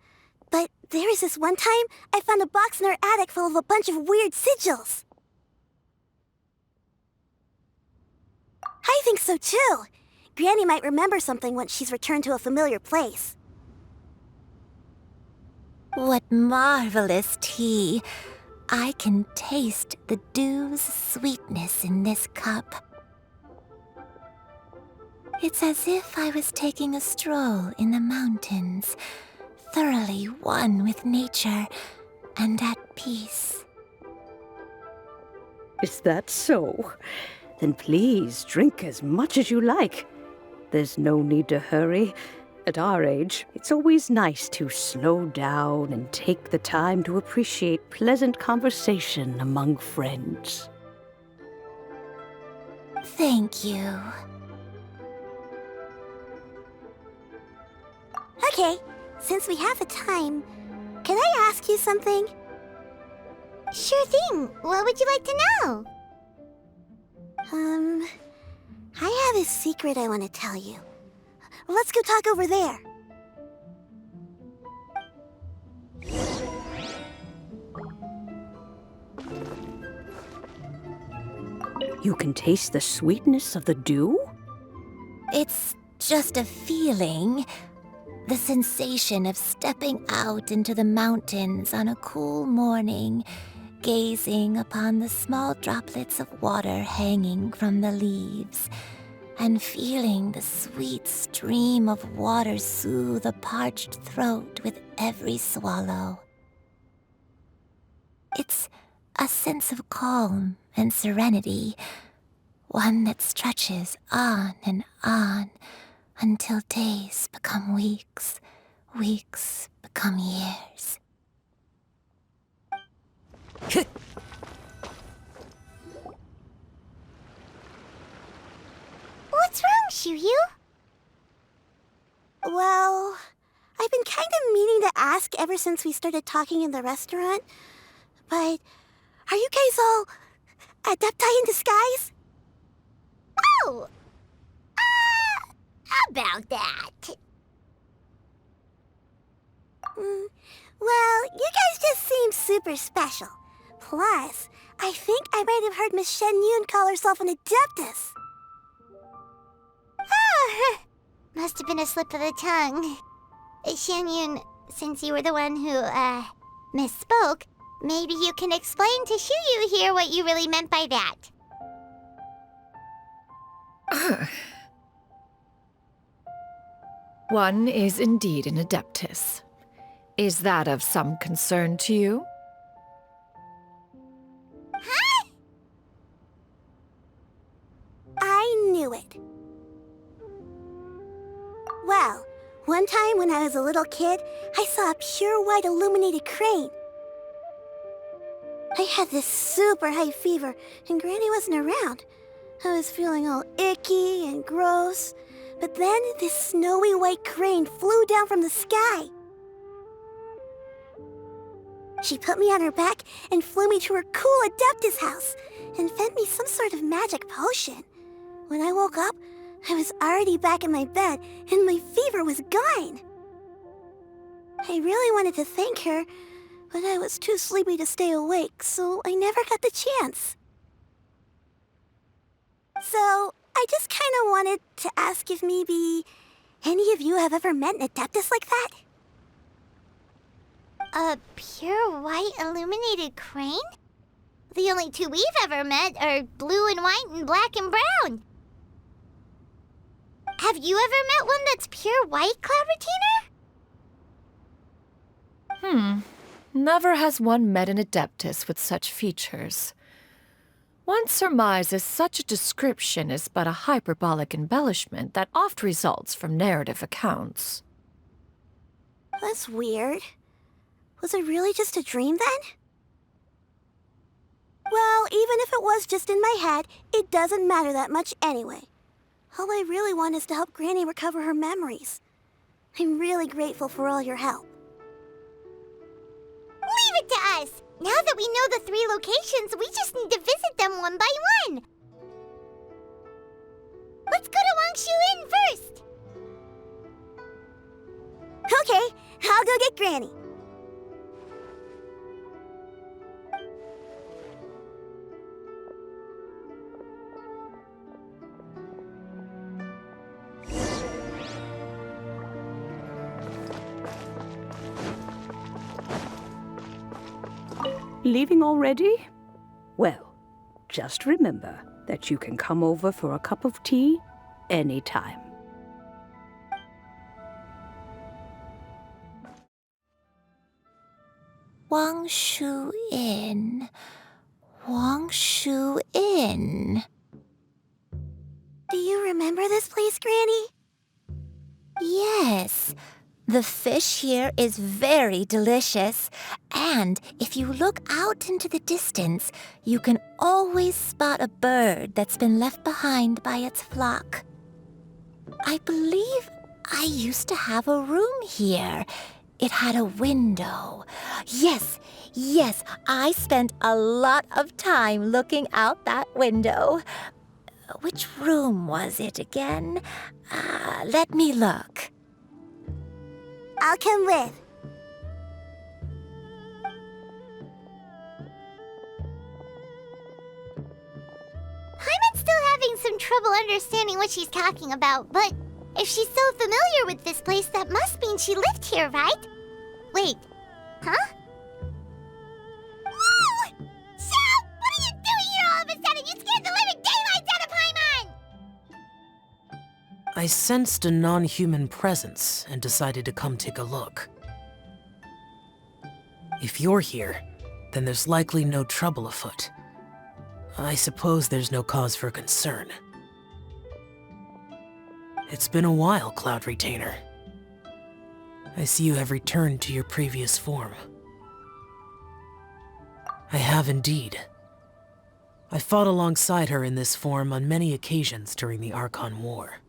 but there was this one time I found a box in her attic full of a bunch of weird sigils. I think so too. Granny might remember something once she's returned to a familiar place. What marvelous tea. I can taste the dew's sweetness in this cup. It's as if I was taking a stroll in the mountains, thoroughly one with nature and at peace. Is that so? Then please drink as much as you like. There's no need to hurry. At our age, it's always nice to slow down and take the time to appreciate pleasant conversation among friends. Thank you. Okay, since we have the time, can I ask you something? Sure thing. What would you like to know? I have a secret I want to tell you. Let's go talk over there. You can taste the sweetness of the dew? It's just a feeling. The sensation of stepping out into the mountains on a cool morning, gazing upon the small droplets of water hanging from the leaves, and feeling the sweet stream of water soothe a parched throat with every swallow. It's a sense of calm and serenity, one that stretches on and on until days become weeks, weeks become years. What's wrong, Chuyu? Well, I've been kind of meaning to ask ever since we started talking in the restaurant, but are you guys all adepti in disguise? Oh! About that. Well, you guys just seem super special. Plus, I think I might have heard Miss Xianyun call herself an adeptus. Oh, must have been a slip of the tongue. Xianyun, since you were the one who, misspoke, maybe you can explain to Chuyu here what you really meant by that. One is indeed an adeptus. Is that of some concern to you? Huh? I knew it. Well, one time when I was a little kid, I saw a pure white illuminated crane. I had this super high fever, and Granny wasn't around. I was feeling all icky and gross, But then this snowy white crane flew down from the sky. She put me on her back and flew me to her cool Adeptus house and fed me some sort of magic potion. When I woke up, I was already back in my bed and my fever was gone. I really wanted to thank her, but I was too sleepy to stay awake, so I never got the chance. So, I just kind of wanted to ask if maybe any of you have ever met an Adeptus like that? A pure white illuminated crane? The only two we've ever met are blue and white and black and brown. Have you ever met one that's pure white, Cloud Retainer? Never has one met an Adeptus with such features. One surmises such a description is but a hyperbolic embellishment that oft results from narrative accounts. That's weird. Was it really just a dream then? Well, even if it was just in my head, it doesn't matter that much anyway. All I really want is to help Granny recover her memories. I'm really grateful for all your help. Leave it to us! Now that we know the 3 locations, we just need to visit them one by one. Let's go to Wangshu Inn first. Okay, I'll go get Granny. Leaving already? Well, just remember that you can come over for a cup of tea anytime. Wangshu Inn. Wangshu Inn. Do you remember this place, Granny? Yes. The fish here is very delicious, and if you look out into the distance, you can always spot a bird that's been left behind by its flock. I believe I used to have a room here. It had a window. Yes, I spent a lot of time looking out that window. Which room was it again? Let me look. I'll come with. Paimon's still having some trouble understanding what she's talking about, but if she's so familiar with this place, that must mean she lived here, right? Wait, huh? Whoa! Shell! What are you doing here all of a sudden? You scared the living daylights out of Paimon! I sensed a non-human presence and decided to come take a look. If you're here, then there's likely no trouble afoot. I suppose there's no cause for concern. It's been a while, Cloud Retainer. I see you have returned to your previous form. I have indeed. I fought alongside her in this form on many occasions during the Archon War.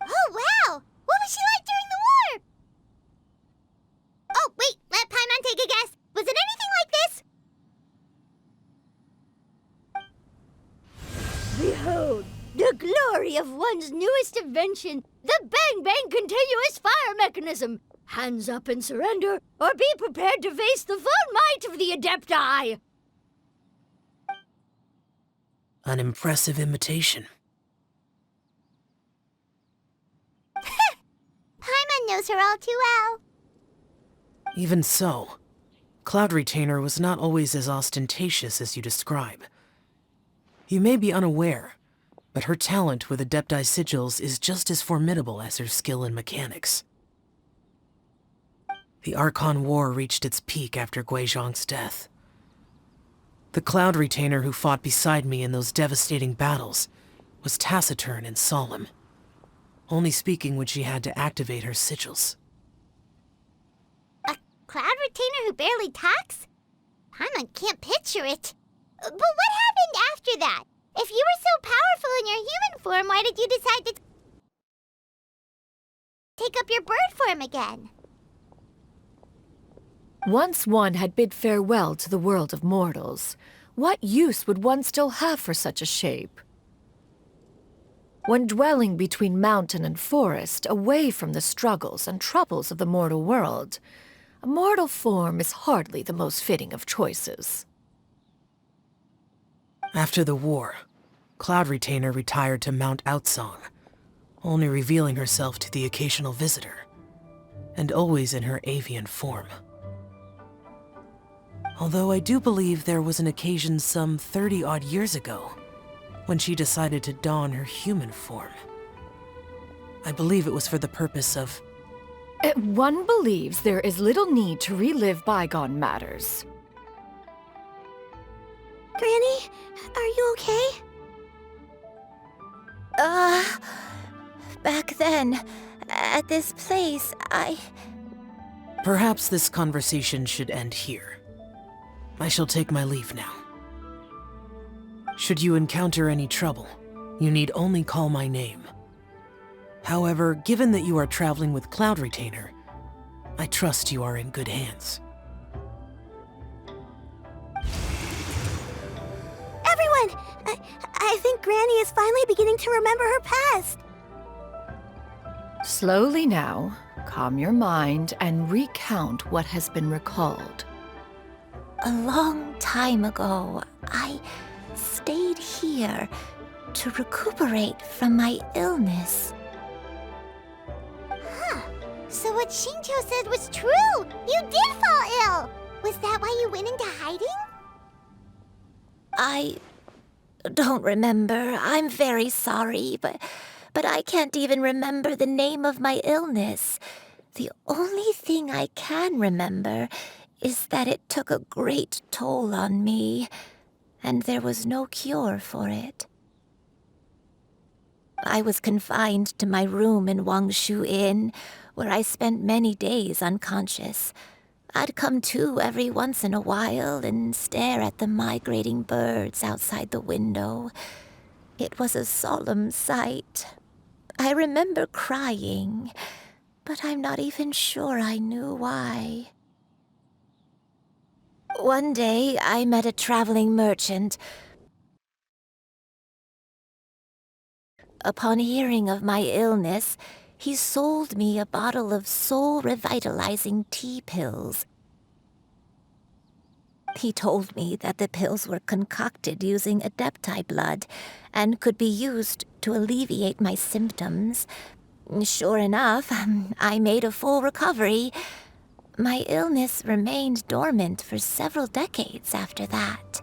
Oh, wow! What was she like during the war? Oh, wait, let Paimon take a guess. Was it anything like this? Behold, the glory of one's newest invention, the Bang Bang Continuous Fire Mechanism. Hands up and surrender, or be prepared to face the full might of the Adepti. An impressive imitation. Paimon knows her all too well. Even so, Cloud Retainer was not always as ostentatious as you describe. You may be unaware, but her talent with Adepti sigils is just as formidable as her skill in mechanics. The Archon War reached its peak after Guizhong's death. The Cloud Retainer who fought beside me in those devastating battles was taciturn and solemn, only speaking when she had to activate her sigils. A Cloud Retainer who barely talks? Paimon can't picture it. But what happened after that? If you were so powerful in your human form, why did you decide to take up your bird form again? Once one had bid farewell to the world of mortals, what use would one still have for such a shape? When dwelling between mountain and forest, away from the struggles and troubles of the mortal world, a mortal form is hardly the most fitting of choices. After the war, Cloud Retainer retired to Mount Outsong, only revealing herself to the occasional visitor, and always in her avian form. Although I do believe there was an occasion some 30-odd years ago when she decided to don her human form. I believe it was for the purpose of... One believes there is little need to relive bygone matters. Granny, are you okay? Back then, at this place, Perhaps this conversation should end here. I shall take my leave now. Should you encounter any trouble, you need only call my name. However, given that you are traveling with Cloud Retainer, I trust you are in good hands. Everyone! I think Granny is finally beginning to remember her past. Slowly now, calm your mind and recount what has been recalled. a long time ago, I stayed here to recuperate from my illness. Huh. So what Shincho said was true! You did fall ill! Was that why you went into hiding? I don't remember. I'm very sorry, but I can't even remember the name of my illness. The only thing I can remember is that it took a great toll on me, and there was no cure for it. I was confined to my room in Wangshu Inn, where I spent many days unconscious. I'd come to every once in a while and stare at the migrating birds outside the window. It was a solemn sight. I remember crying, but I'm not even sure I knew why. One day, I met a traveling merchant. Upon hearing of my illness, he sold me a bottle of soul-revitalizing tea pills. He told me that the pills were concocted using Adepti blood and could be used to alleviate my symptoms. Sure enough, I made a full recovery. My illness remained dormant for several decades after that.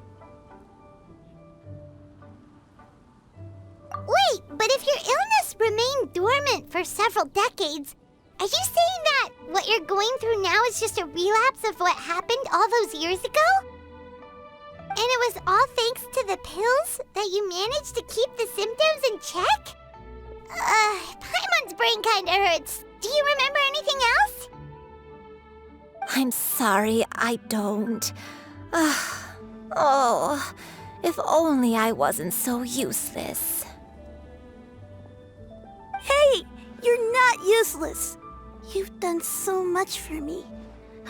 Wait, but if your illness remained dormant for several decades, are you saying that what you're going through now is just a relapse of what happened all those years ago? And it was all thanks to the pills that you managed to keep the symptoms in check? Paimon's brain kinda hurts. Do you remember anything else? I'm sorry, I don't. Oh, if only I wasn't so useless. Hey, you're not useless. You've done so much for me.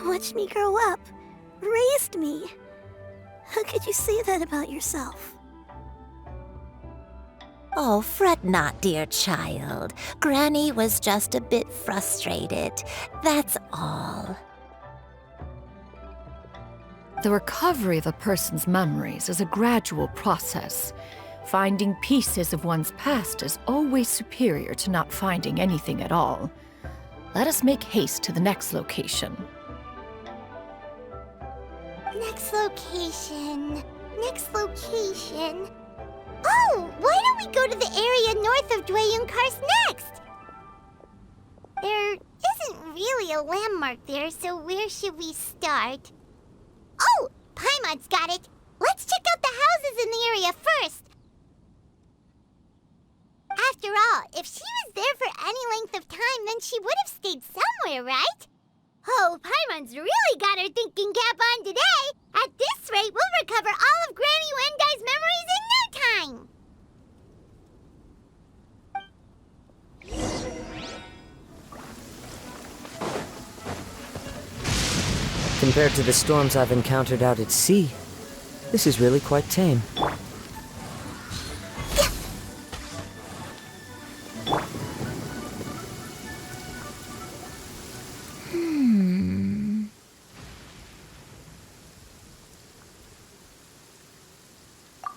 Watched me grow up. Raised me. How could you say that about yourself? Oh, fret not, dear child. Granny was just a bit frustrated. That's all. The recovery of a person's memories is a gradual process. Finding pieces of one's past is always superior to not finding anything at all. Let us make haste to the next location. Next location. Next location. Oh, why don't we go to the area north of Dwayun Karst next? There isn't really a landmark there, so where should we start? Oh, Paimon's got it. Let's check out the houses in the area first. After all, if she was there for any length of time, then she would have stayed somewhere, right? Oh, Paimon's really got her thinking cap on today. At this rate, we'll recover all of Granny Wendai's memories in no time. Compared to the storms I've encountered out at sea, this is really quite tame.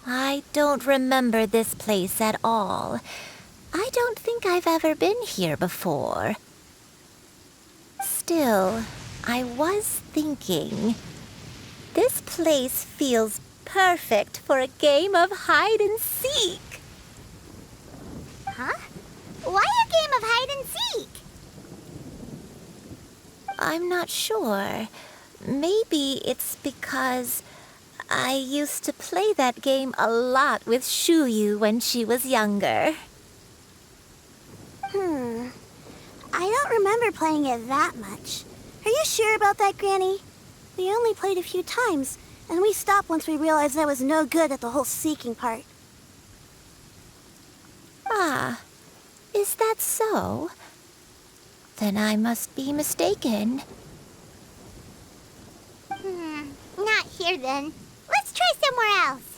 I don't remember this place at all. I don't think I've ever been here before. Still, I was thinking, this place feels perfect for a game of hide and seek. Huh? Why a game of hide and seek? I'm not sure. Maybe it's because I used to play that game a lot with Xianyun when she was younger. I don't remember playing it that much. Are you sure about that, Granny? We only played a few times, and we stopped once we realized I was no good at the whole seeking part. Ah, is that so? Then I must be mistaken. Not here then. Let's try somewhere else.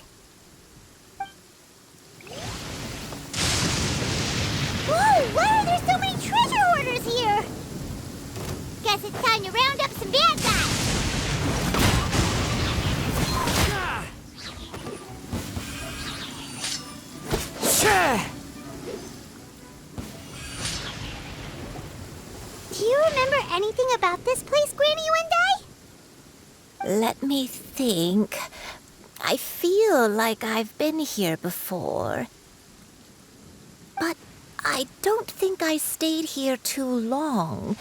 Whoa, why are there so many treasure hoarders here? Guess it's time to round up some bad guys. Do you remember anything about this place, Granny Wendai? Let me think. I feel like I've been here before. But I don't think I stayed here too long.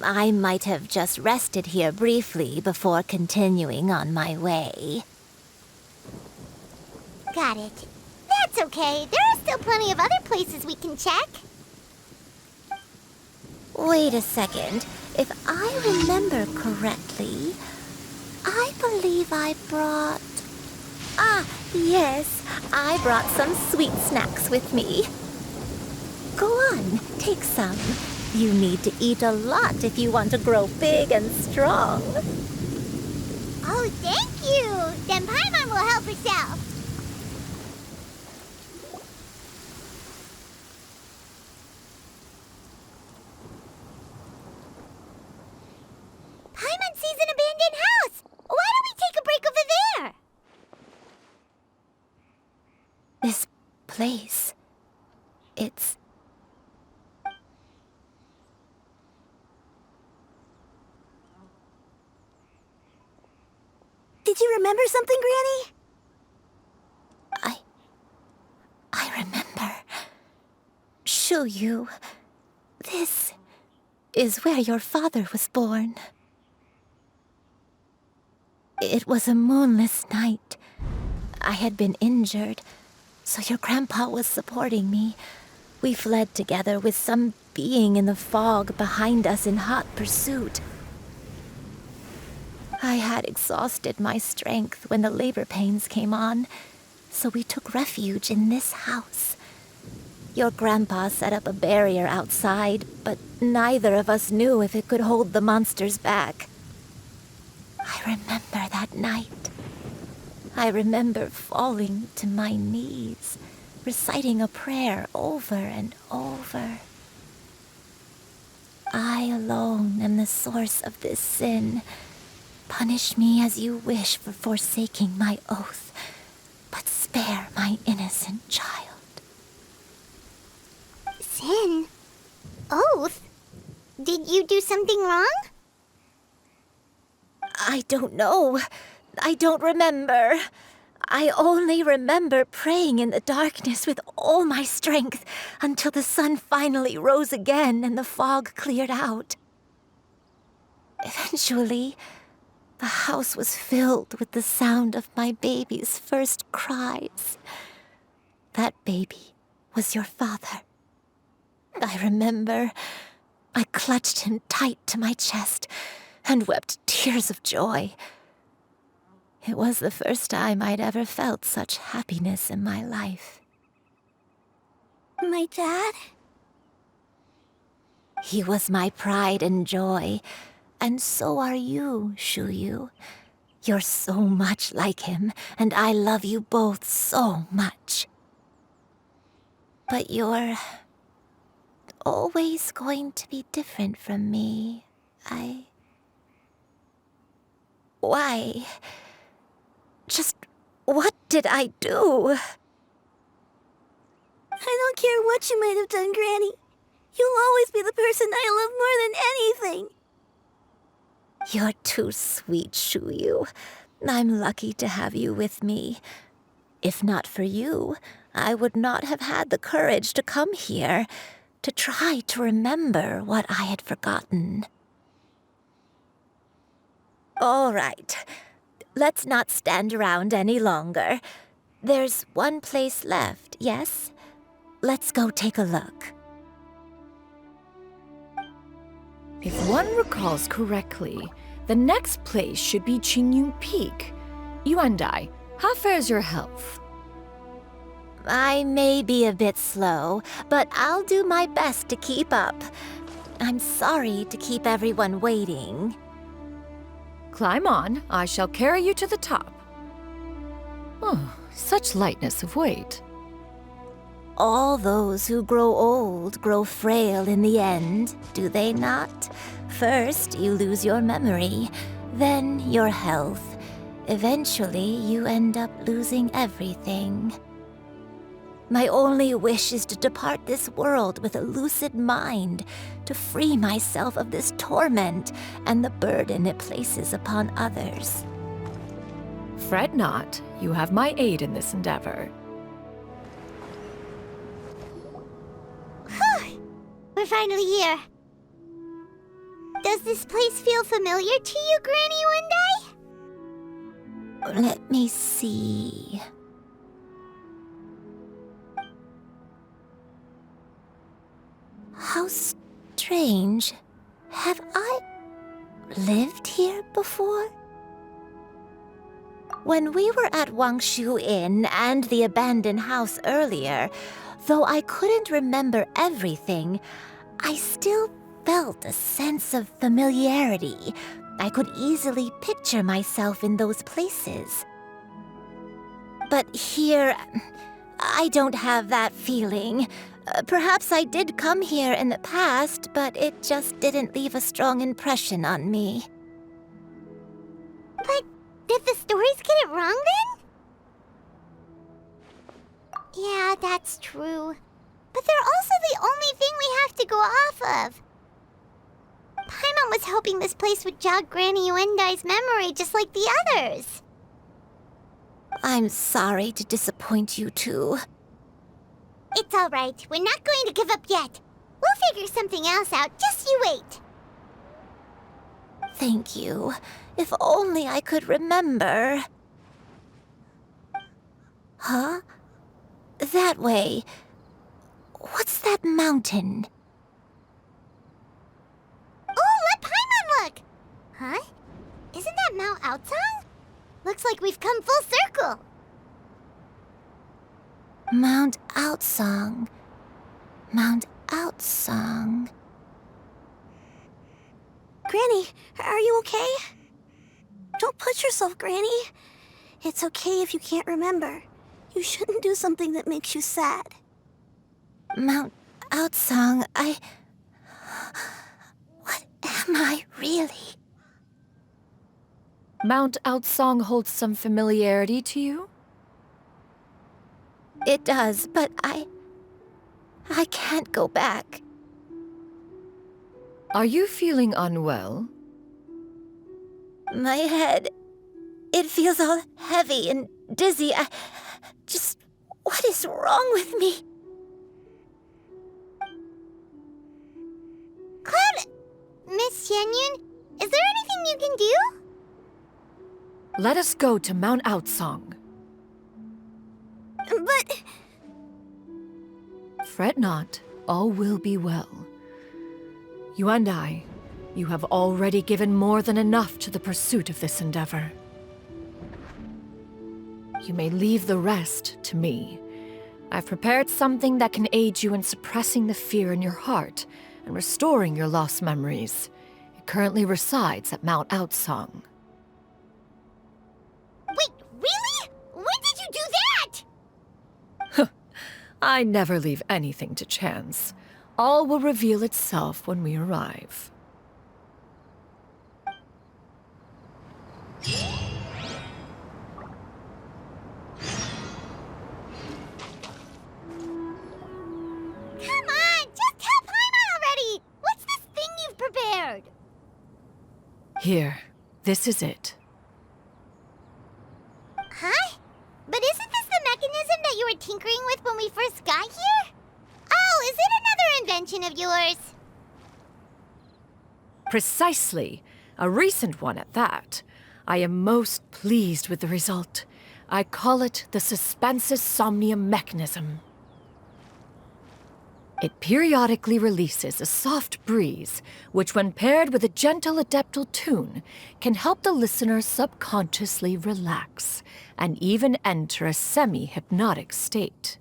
I might have just rested here briefly before continuing on my way. Got it. That's okay. There are still plenty of other places we can check. Wait a second. If I remember correctly, I believe I brought... Ah, yes. I brought some sweet snacks with me. Go on, take some. You need to eat a lot if you want to grow big and strong. Oh, thank you. Then Paimon will help herself. Paimon sees an abandoned house. Why don't we take a break over there? This place, it's... Did you remember something, Granny? I remember. Xianyun, this is where your father was born. It was a moonless night. I had been injured, so your grandpa was supporting me. We fled together with some being in the fog behind us in hot pursuit. I had exhausted my strength when the labor pains came on, so we took refuge in this house. Your grandpa set up a barrier outside, but neither of us knew if it could hold the monsters back. I remember that night. I remember falling to my knees, reciting a prayer over and over. I alone am the source of this sin. Punish me as you wish for forsaking my oath, but spare my innocent child. Sin? Oath? Did you do something wrong? I don't know. I don't remember. I only remember praying in the darkness with all my strength until the sun finally rose again and the fog cleared out. Eventually, the house was filled with the sound of my baby's first cries. That baby was your father. I remember I clutched him tight to my chest and wept tears of joy. It was the first time I'd ever felt such happiness in my life. My dad? He was my pride and joy, And so are you, Xianyun. You're so much like him, and I love you both so much. But you're always going to be different from me. Why? Just what did I do? I don't care what you might have done, Granny. You'll always be the person I love more than anything. You're too sweet, Xianyun. I'm lucky to have you with me. If not for you, I would not have had the courage to come here, to try to remember what I had forgotten. All right, let's not stand around any longer. There's one place left, yes? Let's go take a look. If one recalls correctly, the next place should be Xianyun Peak. Yuandai, how fares your health? I may be a bit slow, but I'll do my best to keep up. I'm sorry to keep everyone waiting. Climb on, I shall carry you to the top. Oh, such lightness of weight. All those who grow old grow frail in the end, do they not? First, you lose your memory, then your health. Eventually, you end up losing everything. My only wish is to depart this world with a lucid mind, to free myself of this torment and the burden it places upon others. Fret not, you have my aid in this endeavor. We're finally here. Does this place feel familiar to you, Granny Yuandai? Let me see. How strange. Have I lived here before? When we were at Wangshu Inn and the abandoned house earlier, though I couldn't remember everything, I still felt a sense of familiarity. I could easily picture myself in those places. But here, I don't have that feeling. Perhaps I did come here in the past, but it just didn't leave a strong impression on me. But did the stories get it wrong then? Yeah, that's true. But they're also the only thing we have to go off of. Paimon was hoping this place would jog Granny Yuandai's memory just like the others. I'm sorry to disappoint you two. It's all right. We're not going to give up yet. We'll figure something else out. Just you wait. Thank you. If only I could remember. Huh? That way. What's that mountain? Oh, let Paimon look! Huh? Isn't that Mount Outsong? Looks like we've come full circle. Mount Outsong. Mount Outsong. Granny, are you okay? Don't push yourself, Granny. It's okay if you can't remember. You shouldn't do something that makes you sad. Mount Outsong, What am I really? Mount Outsong holds some familiarity to you? It does, but I can't go back. Are you feeling unwell? My head, it feels all heavy and dizzy. What is wrong with me? Cloud, Miss Xianyun, is there anything you can do? Let us go to Mount Outsong. But... Fret not, all will be well. Yuandai, you have already given more than enough to the pursuit of this endeavor. You may leave the rest to me. I've prepared something that can aid you in suppressing the fear in your heart and restoring your lost memories. It Moonlit currently resides at Mount Outsong. Wait, really? When did you do that? I never leave anything to chance. All will reveal itself when we arrive. Come on, just tell Paimon already! What's this thing you've prepared? Here, this is it. Huh? But isn't this the mechanism that you were tinkering with when we first got here? Oh, is it another invention of yours? Precisely. A recent one at that. I am most pleased with the result. I call it the Suspensus Somnium mechanism. It periodically releases a soft breeze, which when paired with a gentle adeptal tune, can help the listener subconsciously relax and even enter a semi-hypnotic state.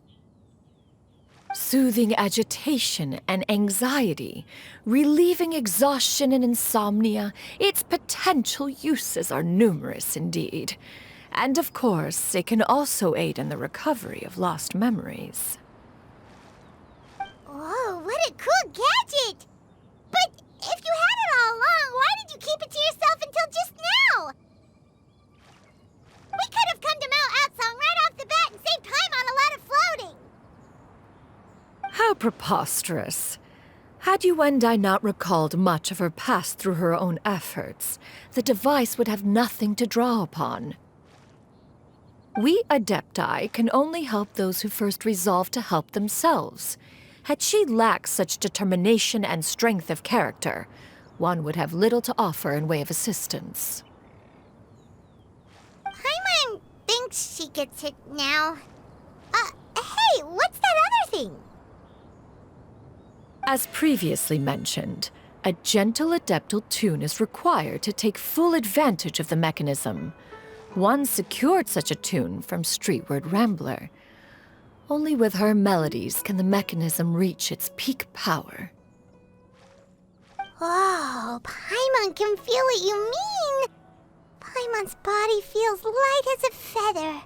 Soothing agitation and anxiety, relieving exhaustion and insomnia, its potential uses are numerous indeed. And of course, it can also aid in the recovery of lost memories. Whoa, what a cool gadget! But if you had it all along, why did you keep it to yourself until just now? We could have come to Mount Outsong right off the bat and saved time on a lot of floating. How preposterous. Had Yuendai not recalled much of her past through her own efforts, the device would have nothing to draw upon. We Adepti can only help those who first resolve to help themselves. Had she lacked such determination and strength of character, one would have little to offer in way of assistance. Paimon thinks she gets it now. Hey, what's that other thing? As previously mentioned, a gentle adeptal tune is required to take full advantage of the mechanism. One secured such a tune from Streetward Rambler. Only with her melodies can the mechanism reach its peak power. Whoa, Paimon can feel what you mean. Paimon's body feels light as a feather.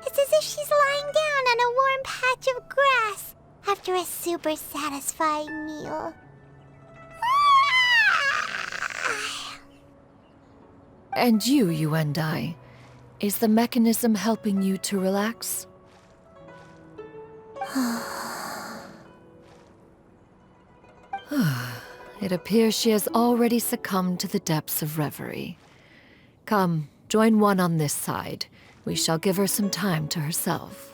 It's as if she's lying down on a warm patch of grass after a super satisfying meal. And you, Yuendai, is the mechanism helping you to relax? It appears she has already succumbed to the depths of reverie. Come, join one on this side. We shall give her some time to herself.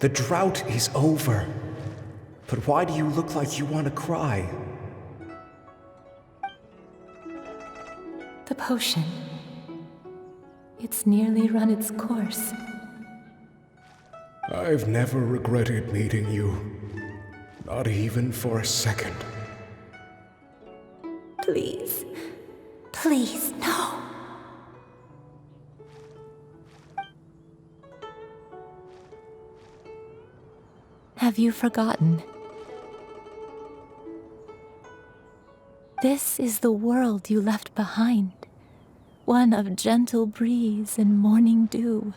The drought is over. But why do you look like you want to cry? The potion. It's nearly run its course. I've never regretted meeting you. Not even for a second. Please. Please, no. Have you forgotten? This is the world you left behind. One of gentle breeze and morning dew,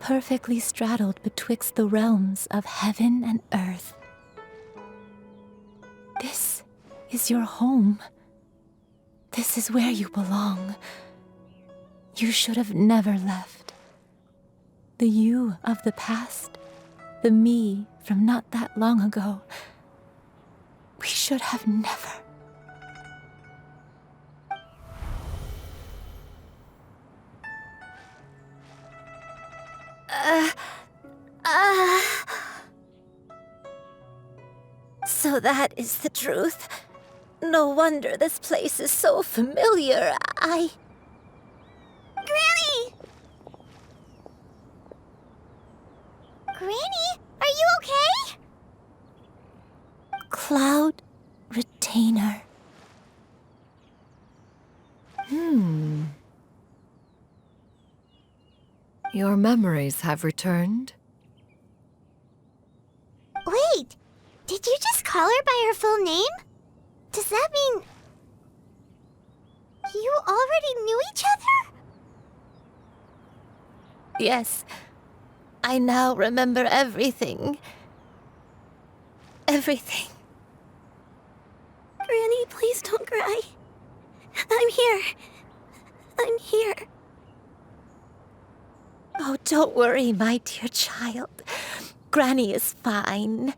perfectly straddled betwixt the realms of heaven and earth. This is your home. This is where you belong. You should have never left. The you of the past, the me from not that long ago, we should have never. So that is the truth. No wonder this place is so familiar. Granny! Granny, are you okay? Cloud Retainer. Your memories have returned? Wait, did you just call her by her full name? Does that mean you already knew each other? Yes, I now remember everything. Everything. Granny, please don't cry. I'm here. I'm here. Oh, don't worry, my dear child. Granny is fine.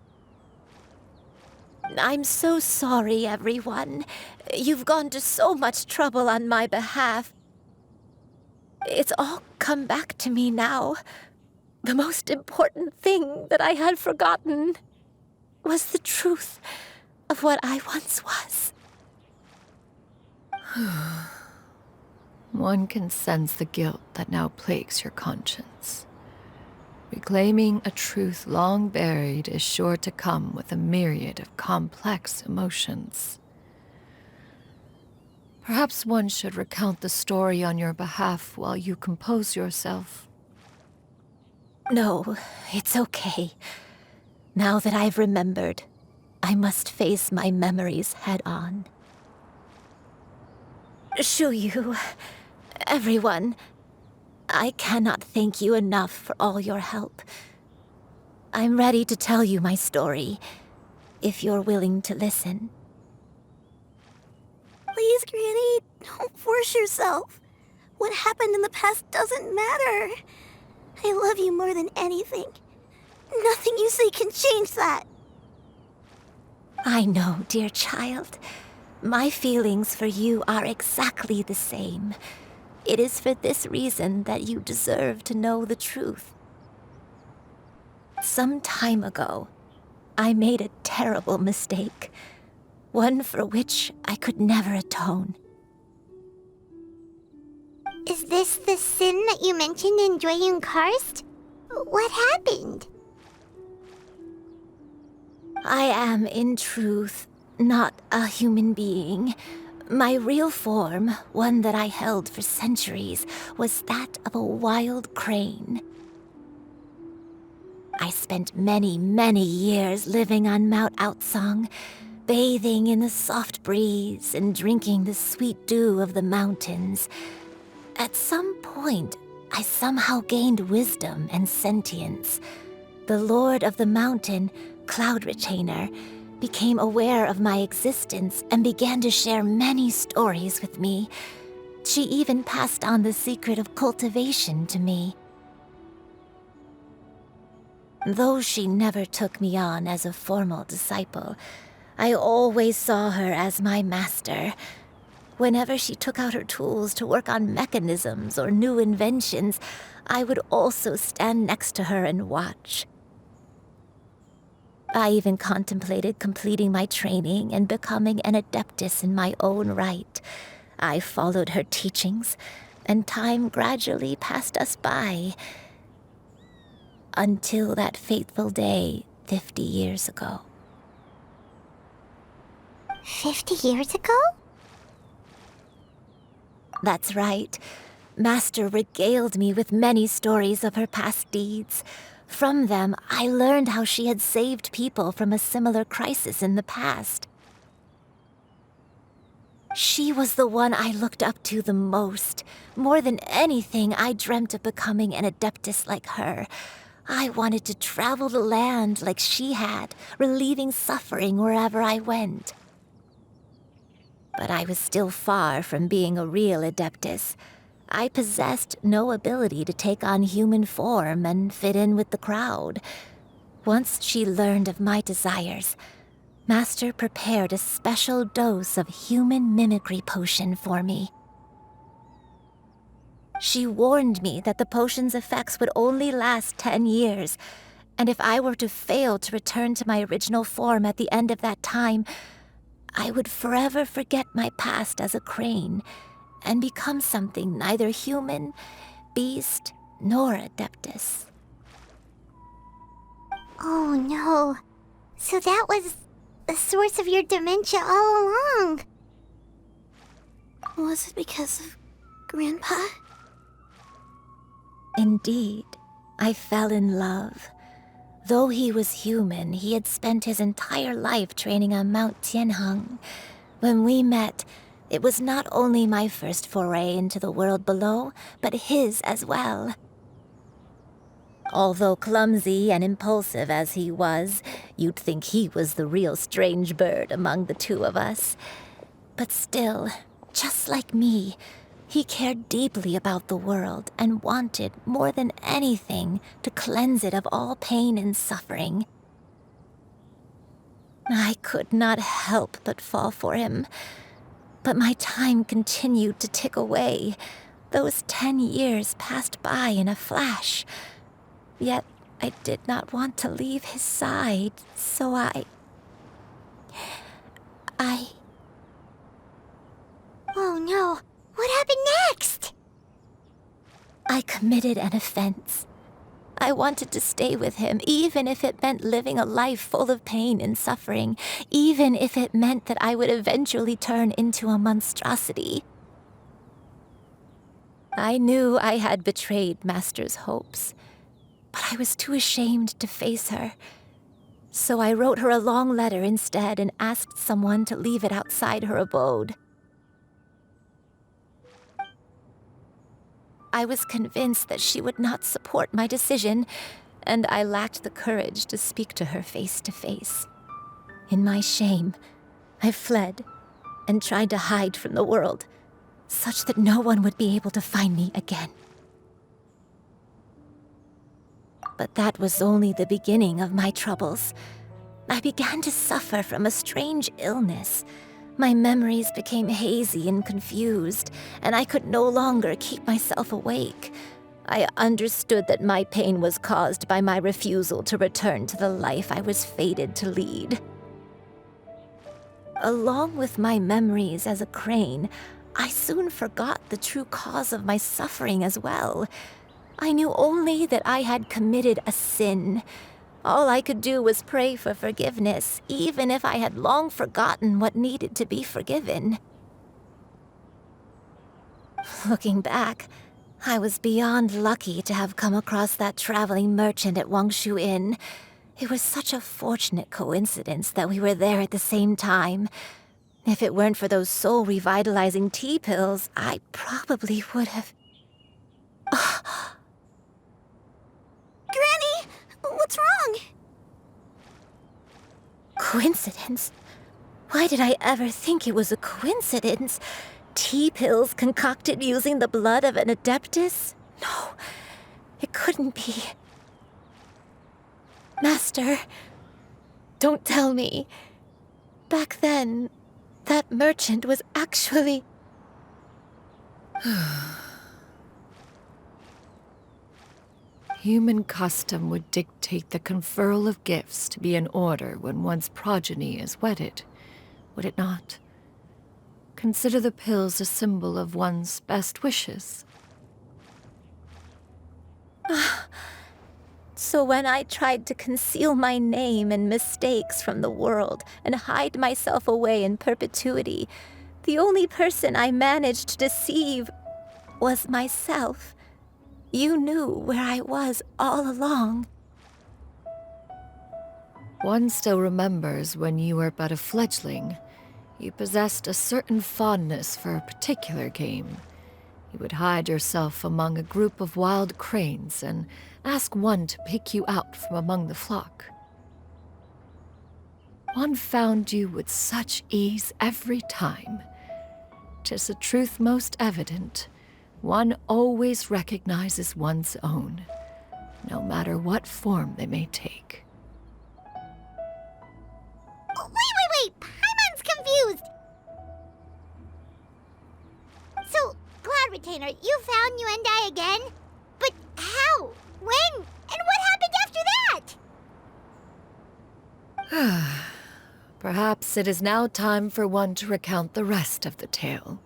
I'm so sorry, everyone. You've gone to so much trouble on my behalf. It's all come back to me now. The most important thing that I had forgotten was the truth of what I once was. One can sense the guilt that now plagues your conscience. Reclaiming a truth long buried is sure to come with a myriad of complex emotions. Perhaps one should recount the story on your behalf while you compose yourself. No, it's okay. Now that I've remembered, I must face my memories head on. Shuyu, everyone, I cannot thank you enough for all your help. I'm ready to tell you my story, if you're willing to listen. Please, Granny, don't force yourself. What happened in the past doesn't matter. I love you more than anything. Nothing you say can change that. I know, dear child. My feelings for you are exactly the same. It is for this reason that you deserve to know the truth. Some time ago, I made a terrible mistake. One for which I could never atone. Is this the sin that you mentioned in Xianyun Karst? What happened? I am, in truth, not a human being. My real form, one that I held for centuries, was that of a wild crane. I spent many, many years living on Mount Outsong, bathing in the soft breeze and drinking the sweet dew of the mountains. At some point, I somehow gained wisdom and sentience. The Lord of the Mountain, Cloud Retainer, became aware of my existence and began to share many stories with me. She even passed on the secret of cultivation to me. Though she never took me on as a formal disciple, I always saw her as my master. Whenever she took out her tools to work on mechanisms or new inventions, I would also stand next to her and watch. I even contemplated completing my training and becoming an adeptus in my own right. I followed her teachings, and time gradually passed us by. Until that fateful day 50 years ago. 50 years ago? That's right. Master regaled me with many stories of her past deeds. From them, I learned how she had saved people from a similar crisis in the past. She was the one I looked up to the most. More than anything, I dreamt of becoming an adeptus like her. I wanted to travel the land like she had, relieving suffering wherever I went. But I was still far from being a real adeptus. I possessed no ability to take on human form and fit in with the crowd. Once she learned of my desires, Master prepared a special dose of human mimicry potion for me. She warned me that the potion's effects would only last 10 years, and if I were to fail to return to my original form at the end of that time, I would forever forget my past as a crane and become something neither human, beast, nor adeptus. Oh no. So that was the source of your dementia all along. Was it because of Grandpa? Indeed, I fell in love. Though he was human, he had spent his entire life training on Mount Tianheng. When we met, it was not only my first foray into the world below, but his as well. Although clumsy and impulsive as he was, you'd think he was the real strange bird among the two of us. But still, just like me, he cared deeply about the world and wanted, more than anything, to cleanse it of all pain and suffering. I could not help but fall for him. But my time continued to tick away. Those 10 years passed by in a flash. Yet I did not want to leave his side, so I... Oh no, what happened next? I committed an offense. I wanted to stay with him, even if it meant living a life full of pain and suffering, even if it meant that I would eventually turn into a monstrosity. I knew I had betrayed Master's hopes, but I was too ashamed to face her. So I wrote her a long letter instead and asked someone to leave it outside her abode. I was convinced that she would not support my decision, and I lacked the courage to speak to her face to face. In my shame, I fled and tried to hide from the world, such that no one would be able to find me again. But that was only the beginning of my troubles. I began to suffer from a strange illness. My memories became hazy and confused, and I could no longer keep myself awake. I understood that my pain was caused by my refusal to return to the life I was fated to lead. Along with my memories as a crane, I soon forgot the true cause of my suffering as well. I knew only that I had committed a sin. All I could do was pray for forgiveness, even if I had long forgotten what needed to be forgiven. Looking back, I was beyond lucky to have come across that traveling merchant at Wangshu Inn. It was such a fortunate coincidence that we were there at the same time. If it weren't for those soul-revitalizing tea pills, I probably would have... Granny! What's wrong? Coincidence? Why did I ever think it was a coincidence? Tea pills concocted using the blood of an adeptus? No, it couldn't be. Master, don't tell me. Back then, that merchant was actually... Human custom would dictate the conferral of gifts to be in order when one's progeny is wedded, would it not? Consider the pills a symbol of one's best wishes. So when I tried to conceal my name and mistakes from the world and hide myself away in perpetuity, the only person I managed to deceive was myself. You knew where I was all along. One still remembers when you were but a fledgling. You possessed a certain fondness for a particular game. You would hide yourself among a group of wild cranes and ask one to pick you out from among the flock. One found you with such ease every time. 'Tis a truth most evident. One always recognizes one's own, no matter what form they may take. Wait! Paimon's confused! So, Cloud Retainer, you found Yuendai again? But how? When? And what happened after that? Perhaps it is now time for one to recount the rest of the tale.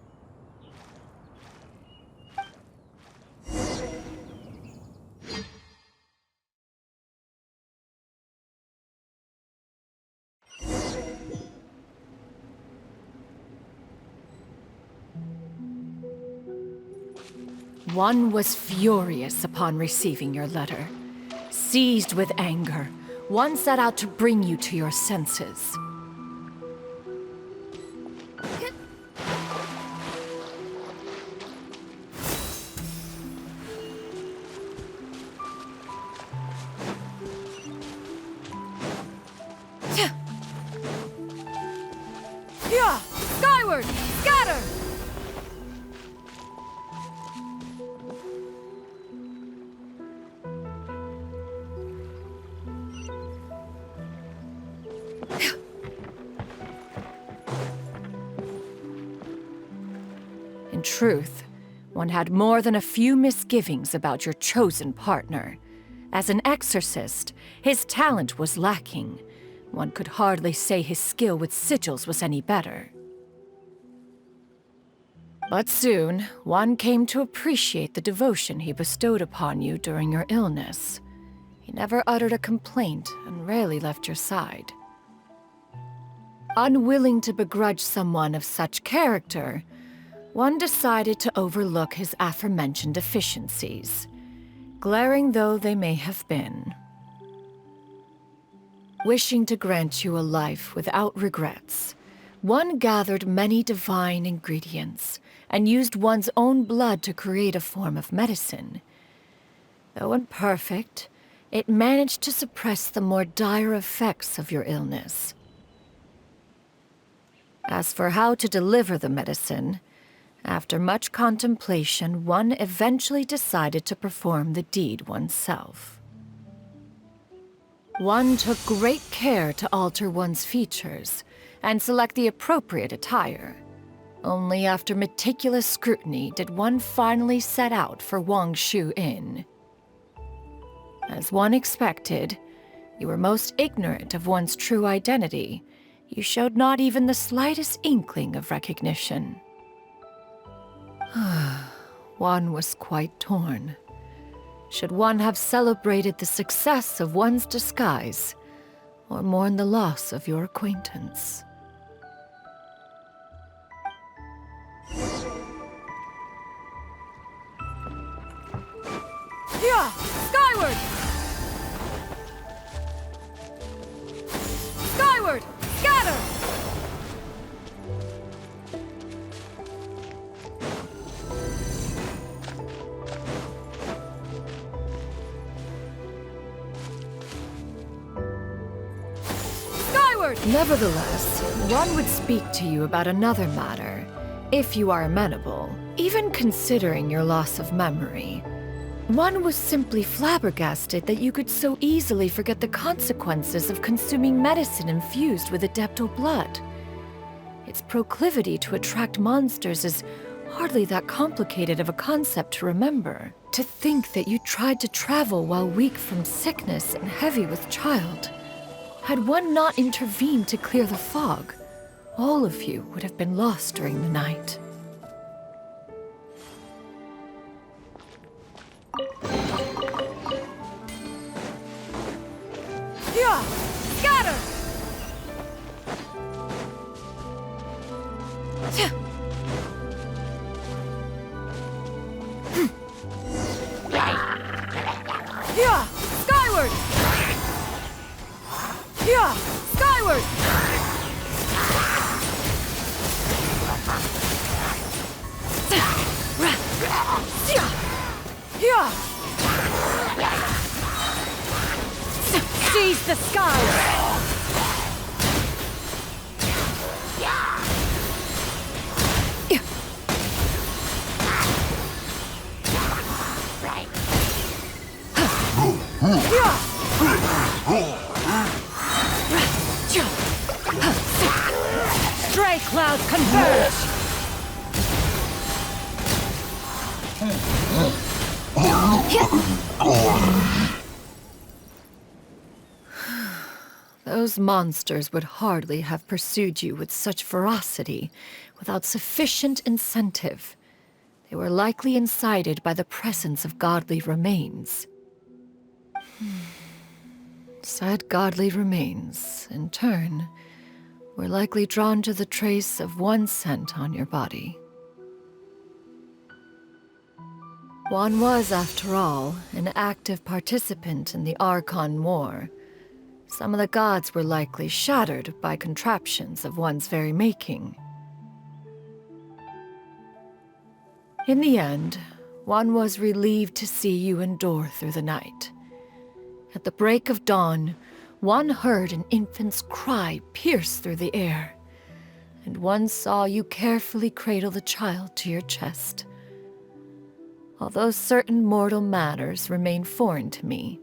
One was furious upon receiving your letter. Seized with anger, one set out to bring you to your senses. Yeah! Skyward! Scatter! In truth, one had more than a few misgivings about your chosen partner. As an exorcist, his talent was lacking. One could hardly say his skill with sigils was any better. But soon, one came to appreciate the devotion he bestowed upon you during your illness. He never uttered a complaint and rarely left your side. Unwilling to begrudge someone of such character, one decided to overlook his aforementioned deficiencies, glaring though they may have been. Wishing to grant you a life without regrets, one gathered many divine ingredients and used one's own blood to create a form of medicine. Though imperfect, it managed to suppress the more dire effects of your illness. As for how to deliver the medicine, after much contemplation, one eventually decided to perform the deed oneself. One took great care to alter one's features and select the appropriate attire. Only after meticulous scrutiny did one finally set out for Wangshu Inn. As one expected, you were most ignorant of one's true identity. You showed not even the slightest inkling of recognition. One was quite torn. Should one have celebrated the success of one's disguise, or mourn the loss of your acquaintance? Yeah! Skyward! Skyward! Scatter! Nevertheless, one would speak to you about another matter, if you are amenable. Even considering your loss of memory, one was simply flabbergasted that you could so easily forget the consequences of consuming medicine infused with adeptal blood. Its proclivity to attract monsters is hardly that complicated of a concept to remember. To think that you tried to travel while weak from sickness and heavy with child. Had one not intervened to clear the fog, all of you would have been lost during the night. Yeah! Scatter! Yeah! Skyward! Yeah! Skyward! Yeah! Seize the sky! Stray clouds converge! Those monsters would hardly have pursued you with such ferocity without sufficient incentive. They were likely incited by the presence of godly remains. Said godly remains, in turn, were likely drawn to the trace of one scent on your body. One was, after all, an active participant in the Archon War. Some of the gods were likely shattered by contraptions of one's very making. In the end, one was relieved to see you endure through the night. At the break of dawn, one heard an infant's cry pierce through the air, and one saw you carefully cradle the child to your chest. Although certain mortal matters remain foreign to me,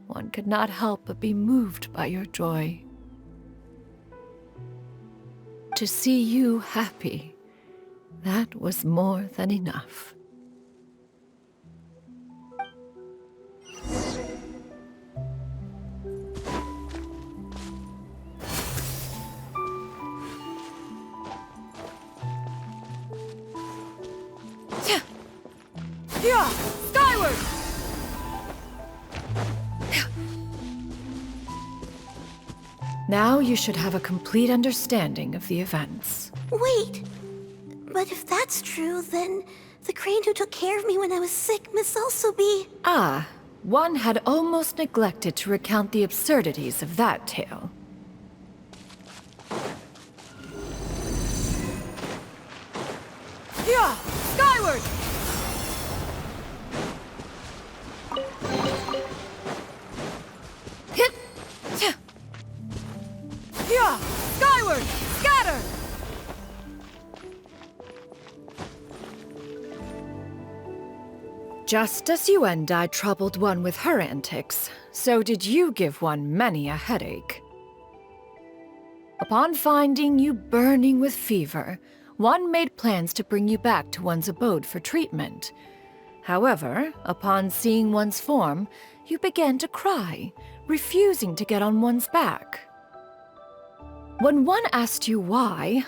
one could not help but be moved by your joy. To see you happy, that was more than enough. Yeah! Skyward! Now you should have a complete understanding of the events. Wait! But if that's true, then the crane who took care of me when I was sick must also be... Ah, one had almost neglected to recount the absurdities of that tale. Yeah! Skyward! Hit! Yeah! Skyward! Scatter! Just as you and I troubled one with her antics, so did you give one many a headache. Upon finding you burning with fever, one made plans to bring you back to one's abode for treatment. However, upon seeing one's form, you began to cry, refusing to get on one's back. When one asked you why,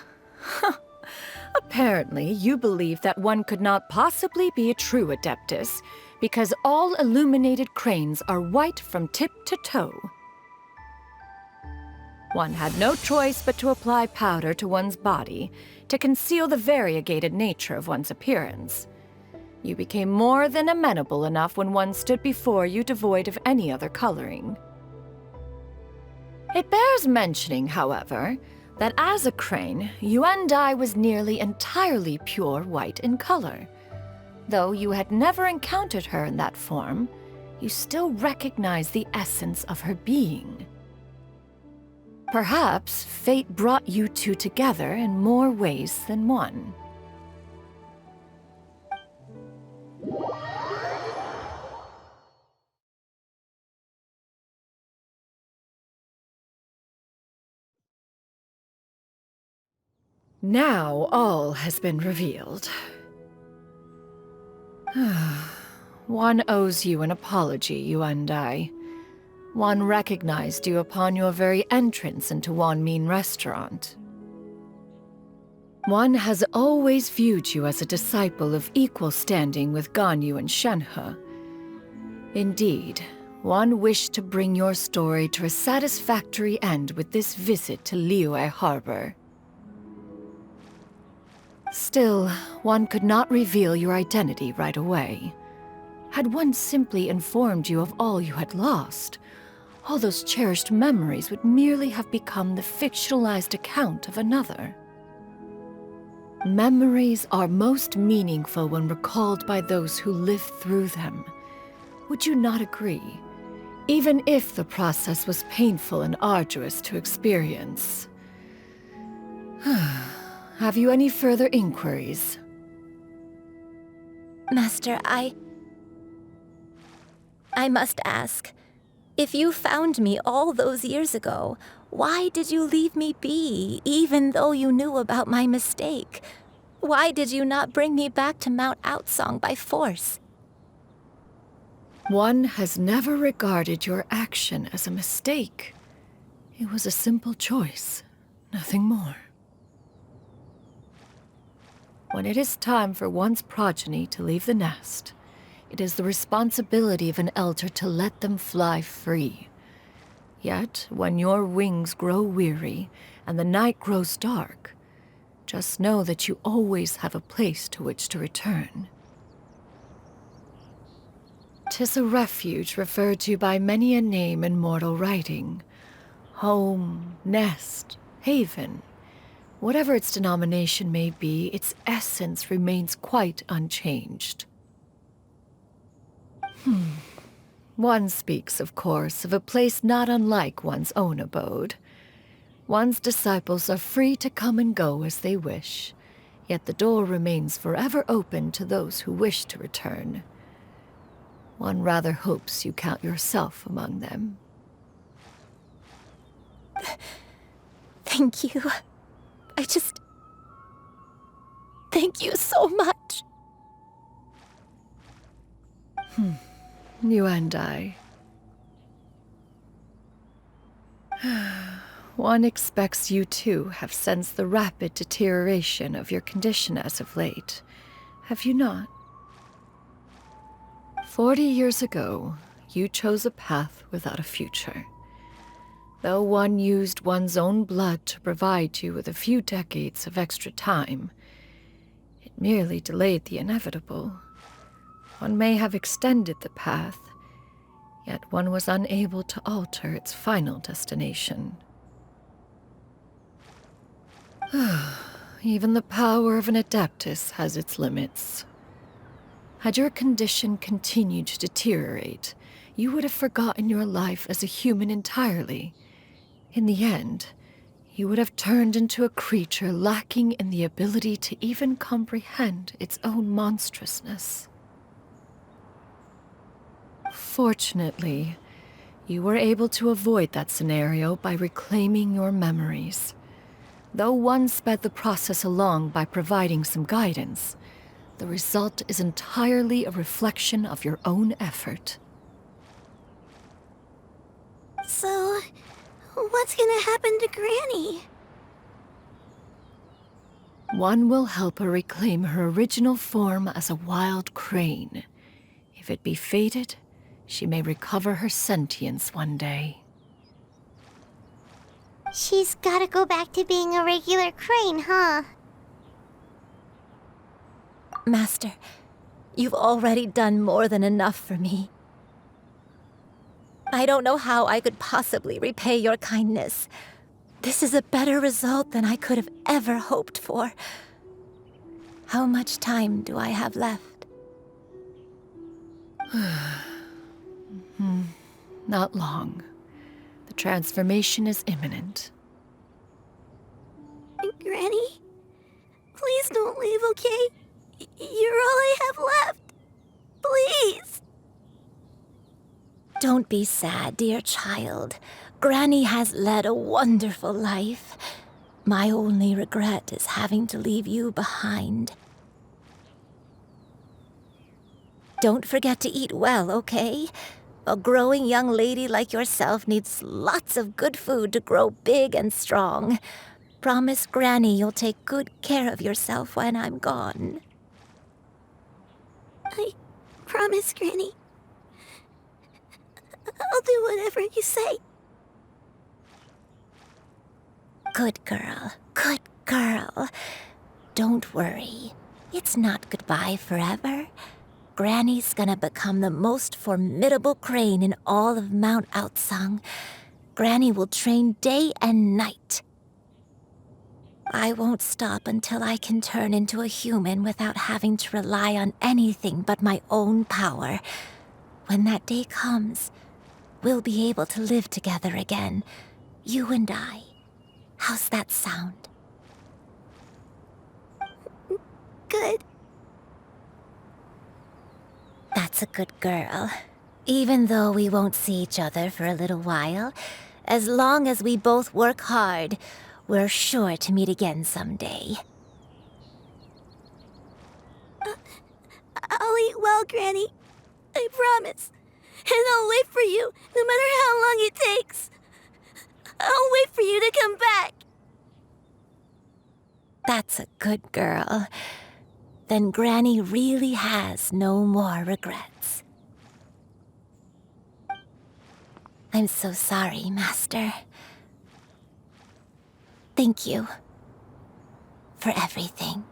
apparently you believed that one could not possibly be a true Adeptus because all illuminated cranes are white from tip to toe. One had no choice but to apply powder to one's body to conceal the variegated nature of one's appearance. You became more than amenable enough when one stood before you devoid of any other coloring. It bears mentioning, however, that as a crane, Yuandai was nearly entirely pure white in color. Though you had never encountered her in that form, you still recognized the essence of her being. Perhaps fate brought you two together in more ways than one. Now all has been revealed. One owes you an apology, you and I. One recognized you upon your very entrance into Wanmin restaurant. One has always viewed you as a disciple of equal standing with Ganyu and Shenhe. Indeed, one wished to bring your story to a satisfactory end with this visit to Liyue Harbor. Still, one could not reveal your identity right away. Had one simply informed you of all you had lost, all those cherished memories would merely have become the fictionalized account of another. Memories are most meaningful when recalled by those who lived through them. Would you not agree? Even if the process was painful and arduous to experience. Have you any further inquiries? Master, I must ask. If you found me all those years ago, why did you leave me be, even though you knew about my mistake? Why did you not bring me back to Mount Outsong by force? One has never regarded your action as a mistake. It was a simple choice, nothing more. When it is time for one's progeny to leave the nest, it is the responsibility of an elder to let them fly free. Yet, when your wings grow weary and the night grows dark, just know that you always have a place to which to return. 'Tis a refuge referred to by many a name in mortal writing. Home, nest, haven. Whatever its denomination may be, its essence remains quite unchanged. One speaks, of course, of a place not unlike one's own abode. One's disciples are free to come and go as they wish, yet the door remains forever open to those who wish to return. One rather hopes you count yourself among them. Thank you. Thank you so much. You and I. One expects you too have sensed the rapid deterioration of your condition as of late, have you not? 40 years ago, you chose a path without a future. Though one used one's own blood to provide you with a few decades of extra time, it merely delayed the inevitable. One may have extended the path, yet one was unable to alter its final destination. Even the power of an Adeptus has its limits. Had your condition continued to deteriorate, you would have forgotten your life as a human entirely. In the end, you would have turned into a creature lacking in the ability to even comprehend its own monstrousness. Fortunately, you were able to avoid that scenario by reclaiming your memories. Though one sped the process along by providing some guidance, the result is entirely a reflection of your own effort. So, what's gonna happen to Granny? One will help her reclaim her original form as a wild crane. If it be fated, she may recover her sentience one day. She's gotta go back to being a regular crane, huh? Master, you've already done more than enough for me. I don't know how I could possibly repay your kindness. This is a better result than I could have ever hoped for. How much time do I have left? Not long. The transformation is imminent. Granny? Please don't leave, okay? You're all I have left. Please! Don't be sad, dear child. Granny has led a wonderful life. My only regret is having to leave you behind. Don't forget to eat well, okay? A growing young lady like yourself needs lots of good food to grow big and strong. Promise Granny you'll take good care of yourself when I'm gone. I promise, Granny. I'll do whatever you say. Good girl, good girl. Don't worry. It's not goodbye forever. Granny's gonna become the most formidable crane in all of Mount Outsung. Granny will train day and night. I won't stop until I can turn into a human without having to rely on anything but my own power. When that day comes, we'll be able to live together again, you and I. How's that sound? Good. That's a good girl. Even though we won't see each other for a little while, as long as we both work hard, we're sure to meet again someday. I'll eat well, Granny. I promise. And I'll wait for you, no matter how long it takes. I'll wait for you to come back. That's a good girl. Then Granny really has no more regrets. I'm so sorry, Master. Thank you for everything.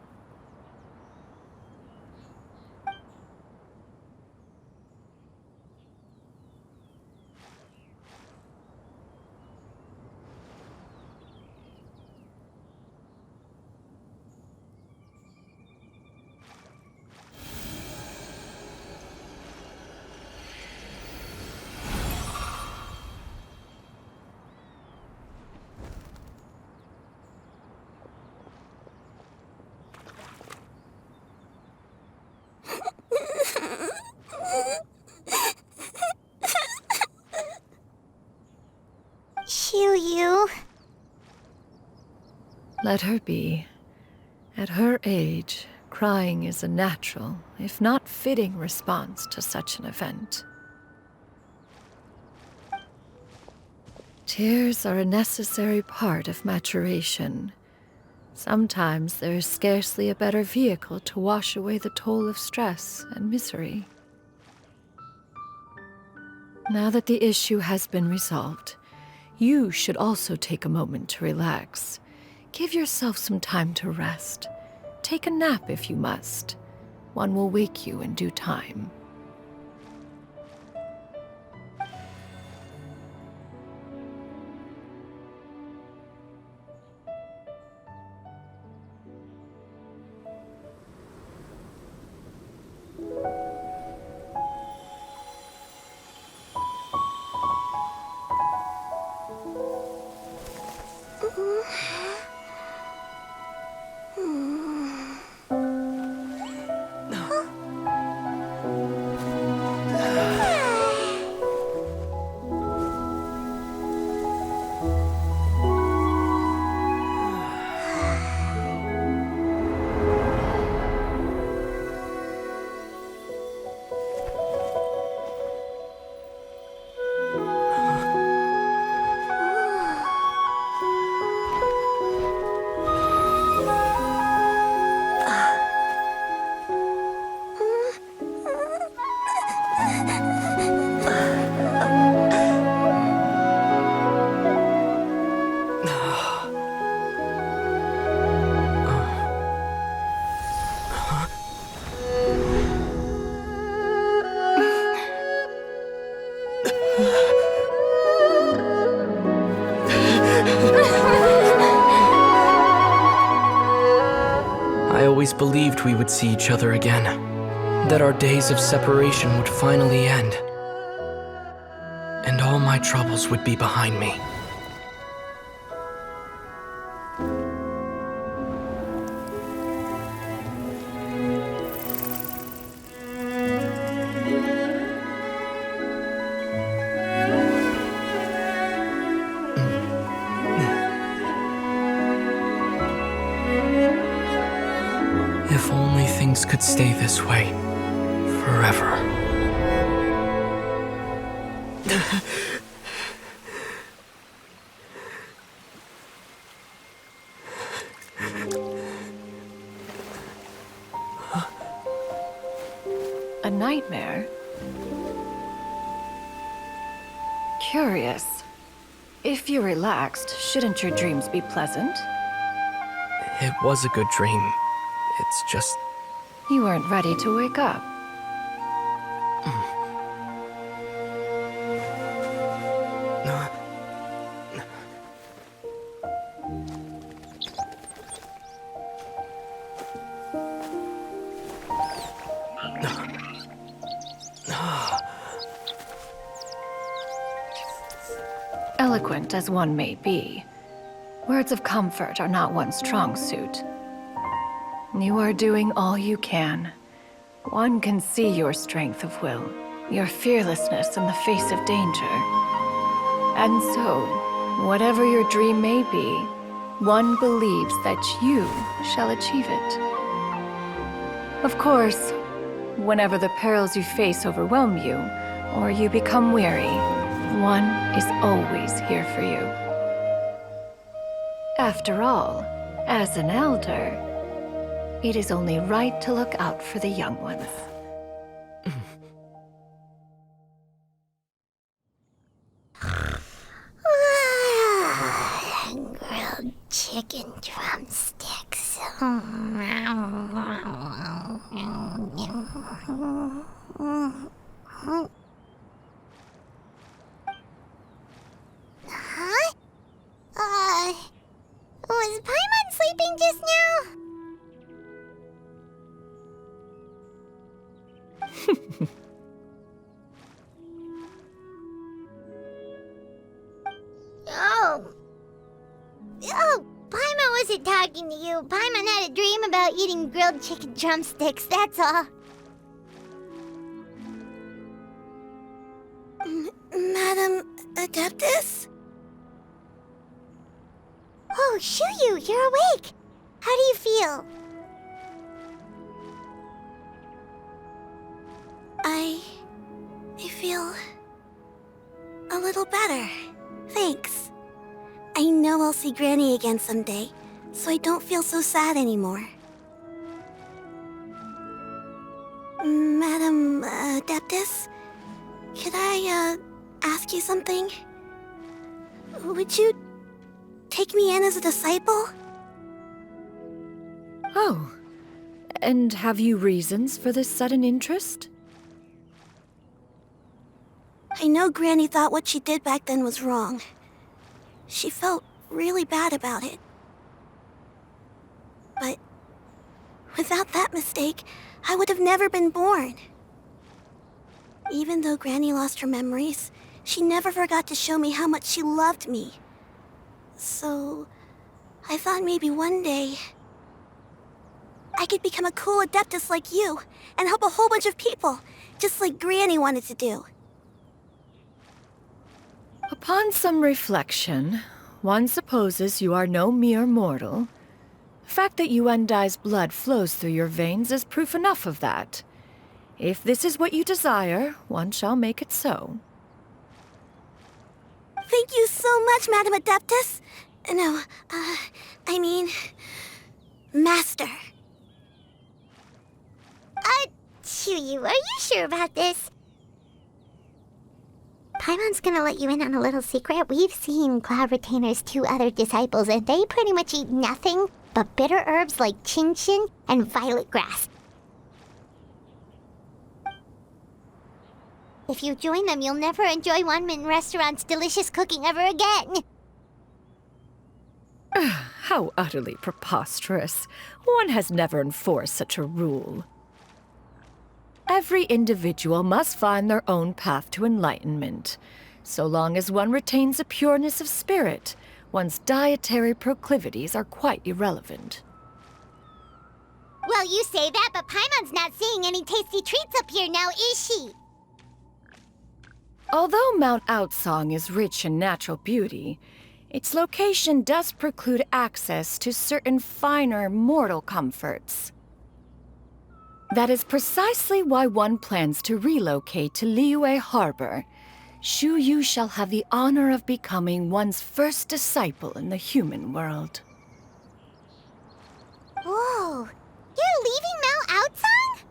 Let her be. At her age, crying is a natural, if not fitting, response to such an event. Tears are a necessary part of maturation. Sometimes there is scarcely a better vehicle to wash away the toll of stress and misery. Now that the issue has been resolved, you should also take a moment to relax. Give yourself some time to rest. Take a nap if you must. One will wake you in due time. I always believed we would see each other again, that our days of separation would finally end, and all my troubles would be behind me. If only things could stay this way forever. A nightmare? Curious. If you're relaxed, shouldn't your dreams be pleasant? It was a good dream. It's just... You weren't ready to wake up. Eloquent as one may be, words of comfort are not one's strong suit. You are doing all you can. One can see your strength of will, your fearlessness in the face of danger. And so, whatever your dream may be, one believes that you shall achieve it. Of course, whenever the perils you face overwhelm you, or you become weary, one is always here for you. After all, as an elder, it is only right to look out for the young ones. Grilled chicken drumsticks. Huh? Was Paimon sleeping just now? Oh, Paimon wasn't talking to you. Paimon had a dream about eating grilled chicken drumsticks, that's all. Madam Adeptus? Oh, Xianyun, you're awake! How do you feel? I feel a little better. Thanks. I know I'll see Granny again someday, so I don't feel so sad anymore. Madam Adeptus, could I ask you something? Would you take me in as a disciple? Oh, and have you reasons for this sudden interest? I know Granny thought what she did back then was wrong. She felt really bad about it. But without that mistake, I would have never been born. Even though Granny lost her memories, she never forgot to show me how much she loved me. So, I thought maybe one day I could become a cool Adeptus like you and help a whole bunch of people, just like Granny wanted to do. Upon some reflection, one supposes you are no mere mortal. The fact that Yuendai's blood flows through your veins is proof enough of that. If this is what you desire, one shall make it so. Thank you so much, Madam Adeptus. No, I mean, Master. Xianyun, are you sure about this? Paimon's gonna let you in on a little secret. We've seen Cloud Retainer's 2 other disciples, and they pretty much eat nothing but bitter herbs like Xianyun and violet grass. If you join them, you'll never enjoy Wanmin Restaurant's delicious cooking ever again. How utterly preposterous. One has never enforced such a rule. Every individual must find their own path to enlightenment. So long as one retains a pureness of spirit, one's dietary proclivities are quite irrelevant. Well, you say that, but Paimon's not seeing any tasty treats up here now, is she? Although Mount Outsong is rich in natural beauty, its location does preclude access to certain finer mortal comforts. That is precisely why one plans to relocate to Liyue Harbor. Xianyun shall have the honor of becoming one's first disciple in the human world. Whoa! You're leaving Mount Outsong?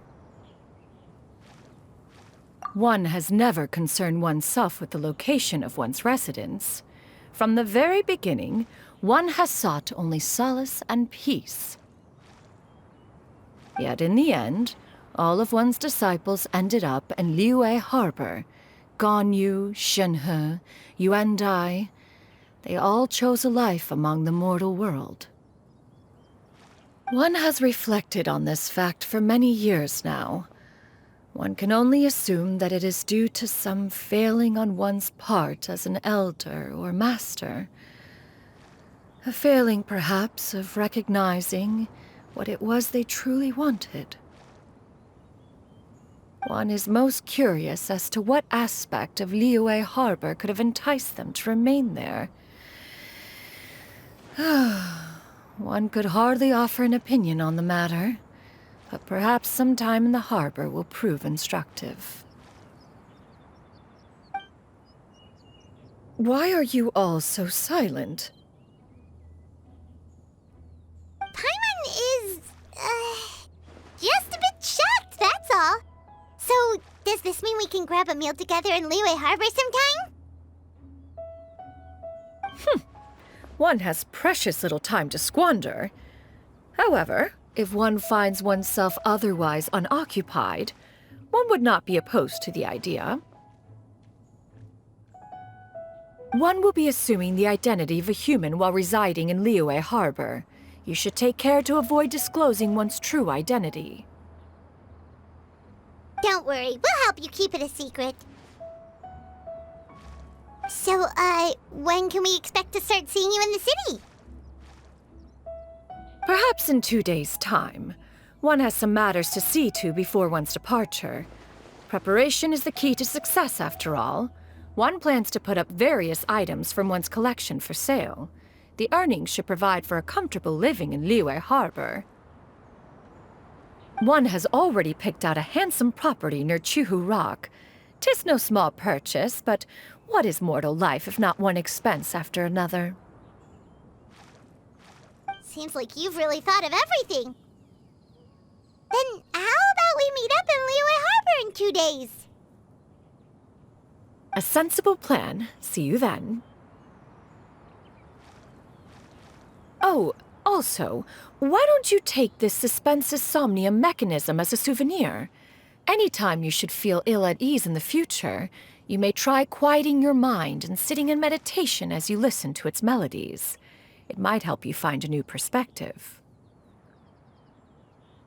One has never concerned oneself with the location of one's residence. From the very beginning, one has sought only solace and peace. Yet in the end, all of one's disciples ended up in Liyue Harbor. Ganyu, Shenhe, Yuendai, they all chose a life among the mortal world. One has reflected on this fact for many years now. One can only assume that it is due to some failing on one's part as an elder or master. A failing, perhaps, of recognizing what it was they truly wanted. One is most curious as to what aspect of Liyue Harbor could have enticed them to remain there. One could hardly offer an opinion on the matter, but perhaps some time in the harbor will prove instructive. Why are you all so silent? Paimon is, just a bit shocked, that's all. So, does this mean we can grab a meal together in Liyue Harbor sometime? One has precious little time to squander. However, if one finds oneself otherwise unoccupied, one would not be opposed to the idea. One will be assuming the identity of a human while residing in Liyue Harbor. You should take care to avoid disclosing one's true identity. Don't worry, we'll help you keep it a secret. So, when can we expect to start seeing you in the city? Perhaps in 2 days' time. One has some matters to see to before one's departure. Preparation is the key to success, after all. One plans to put up various items from one's collection for sale. The earnings should provide for a comfortable living in Liyue Harbor. One has already picked out a handsome property near Chuhu Rock. 'Tis no small purchase, but what is mortal life if not one expense after another? Seems like you've really thought of everything. Then how about we meet up in Liyue Harbor in 2 days? A sensible plan. See you then. Oh, also, why don't you take this suspense somnium mechanism as a souvenir? Anytime you should feel ill at ease in the future, you may try quieting your mind and sitting in meditation as you listen to its melodies. It might help you find a new perspective.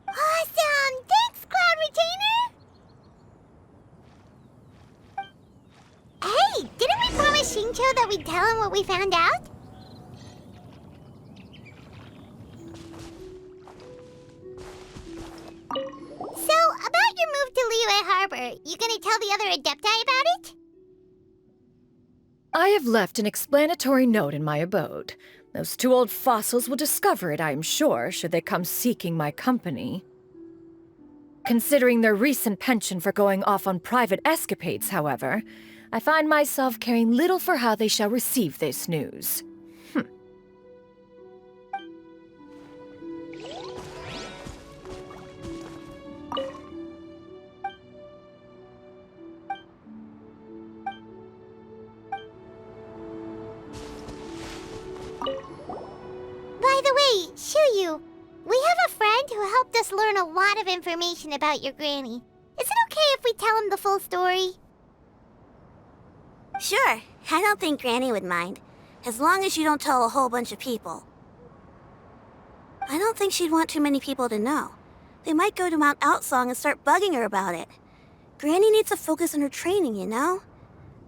Awesome! Thanks, Cloud Retainer! Hey, didn't we promise Xingqiu that we'd tell him what we found out? So, about your move to Liyue Harbor, you gonna tell the other Adepti about it? I have left an explanatory note in my abode. Those 2 old fossils will discover it, I am sure, should they come seeking my company. Considering their recent penchant for going off on private escapades, however, I find myself caring little for how they shall receive this news. By the way, Xianyun, we have a friend who helped us learn a lot of information about your granny. Is it okay if we tell him the full story? Sure, I don't think Granny would mind, as long as you don't tell a whole bunch of people. I don't think she'd want too many people to know. They might go to Mount Outsong and start bugging her about it. Granny needs to focus on her training, you know?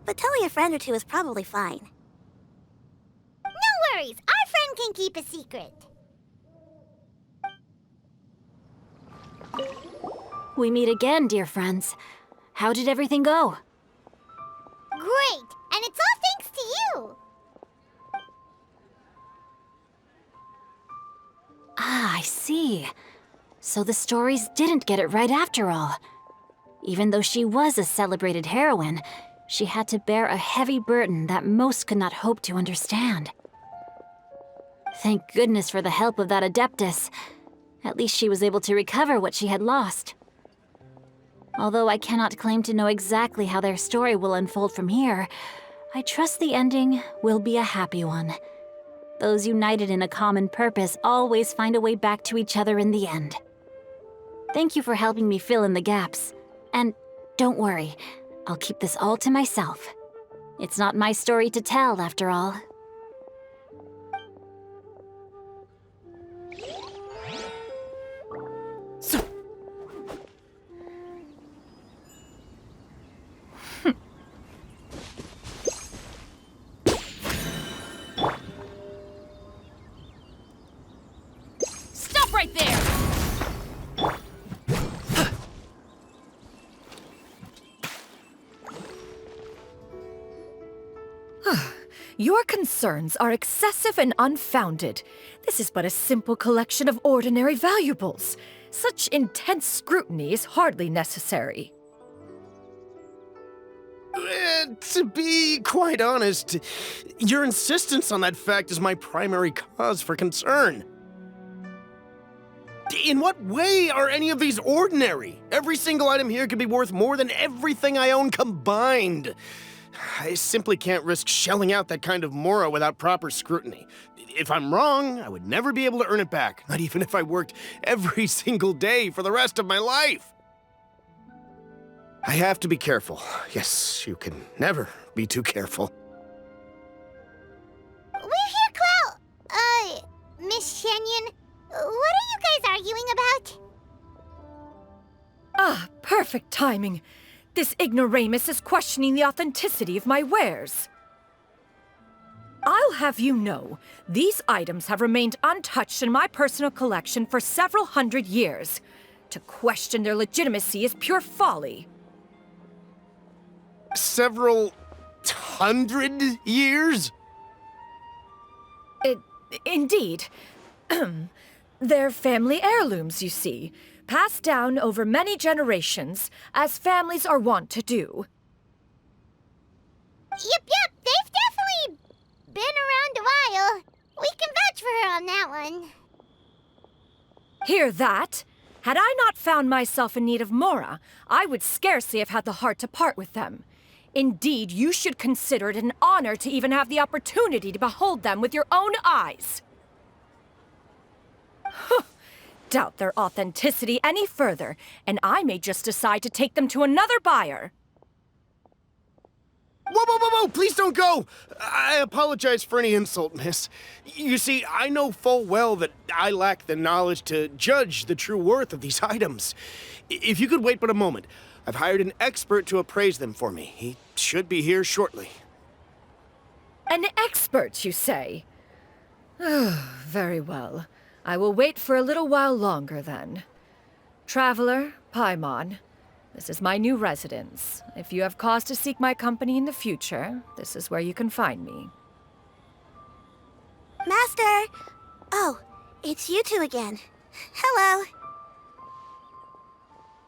But telling a friend or two is probably fine. No worries, our friend can keep a secret. We meet again, dear friends. How did everything go? Great, and it's all thanks to you. Ah, I see. So the stories didn't get it right after all. Even though she was a celebrated heroine, she had to bear a heavy burden that most could not hope to understand. Thank goodness for the help of that Adeptus. At least she was able to recover what she had lost. Although I cannot claim to know exactly how their story will unfold from here, I trust the ending will be a happy one. Those united in a common purpose always find a way back to each other in the end. Thank you for helping me fill in the gaps. And don't worry, I'll keep this all to myself. It's not my story to tell, after all. Stop right there! Your concerns are excessive and unfounded. This is but a simple collection of ordinary valuables. Such intense scrutiny is hardly necessary. To be quite honest, your insistence on that fact is my primary cause for concern. In what way are any of these ordinary? Every single item here could be worth more than everything I own combined. I simply can't risk shelling out that kind of mora without proper scrutiny. If I'm wrong, I would never be able to earn it back, not even if I worked every single day for the rest of my life. I have to be careful. Yes, you can never be too careful. We're here, Cloud. Miss Xianyun, what are you guys arguing about? Ah, perfect timing. This ignoramus is questioning the authenticity of my wares. I'll have you know, these items have remained untouched in my personal collection for several hundred years. To question their legitimacy is pure folly. Several hundred years? It Indeed. They're family heirlooms, you see, passed down over many generations, as families are wont to do. Yep, they've definitely been around a while. We can vouch for her on that one. Hear that? Had I not found myself in need of Mora, I would scarcely have had the heart to part with them. Indeed, you should consider it an honor to even have the opportunity to behold them with your own eyes. Doubt their authenticity any further, and I may just decide to take them to another buyer. Whoa! Please don't go! I apologize for any insult, miss. You see, I know full well that I lack the knowledge to judge the true worth of these items. If you could wait but a moment, I've hired an expert to appraise them for me. He should be here shortly. An expert, you say? Very well. I will wait for a little while longer, then. Traveler, Paimon, this is my new residence. If you have cause to seek my company in the future, this is where you can find me. Master! Oh, it's you two again. Hello.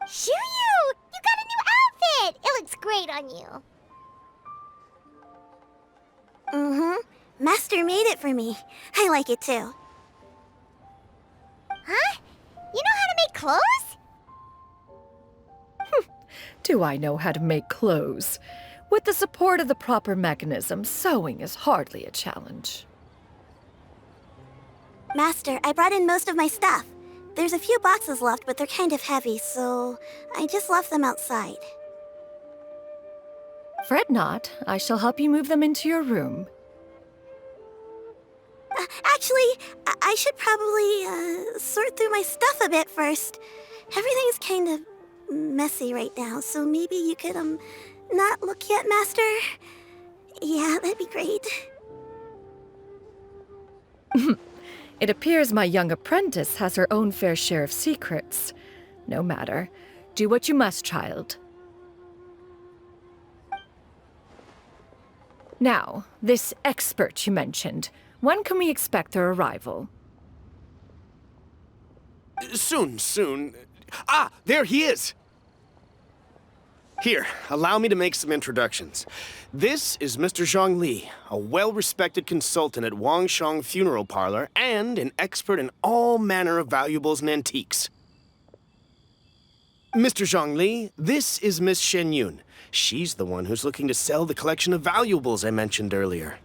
Xianyun! You got a new outfit! It looks great on you. Mm-hmm. Master made it for me. I like it too. Huh? You know how to make clothes? Do I know how to make clothes? With the support of the proper mechanism, sewing is hardly a challenge. Master, I brought in most of my stuff. There's a few boxes left, but they're kind of heavy, so I just left them outside. Fret not. I shall help you move them into your room. Actually, I should probably sort through my stuff a bit first. Everything's kind of messy right now, so maybe you could, not look yet, Master? Yeah, that'd be great. It appears my young apprentice has her own fair share of secrets. No matter. Do what you must, child. Now, this expert you mentioned, when can we expect their arrival? Soon. Ah, there he is! Here, allow me to make some introductions. This is Mr. Zhongli, a well-respected consultant at Wangshang Funeral Parlor and an expert in all manner of valuables and antiques. Mr. Zhongli, this is Miss Xianyun. She's the one who's looking to sell the collection of valuables I mentioned earlier.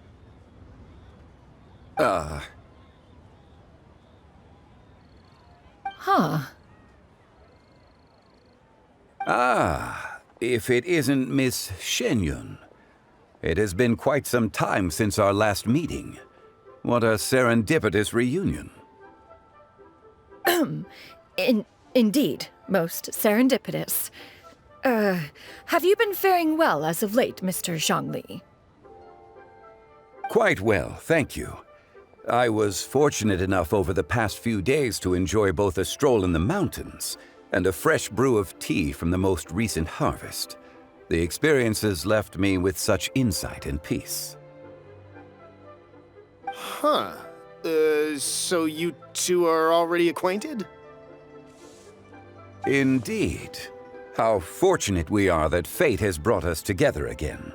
If it isn't Miss Xianyun. It has been quite some time since our last meeting. What a serendipitous reunion. Indeed, most serendipitous. Have you been faring well as of late, Mr. Zhongli? Quite well, thank you. I was fortunate enough over the past few days to enjoy both a stroll in the mountains and a fresh brew of tea from the most recent harvest. The experiences left me with such insight and peace. Huh. So you two are already acquainted? Indeed. How fortunate we are that fate has brought us together again.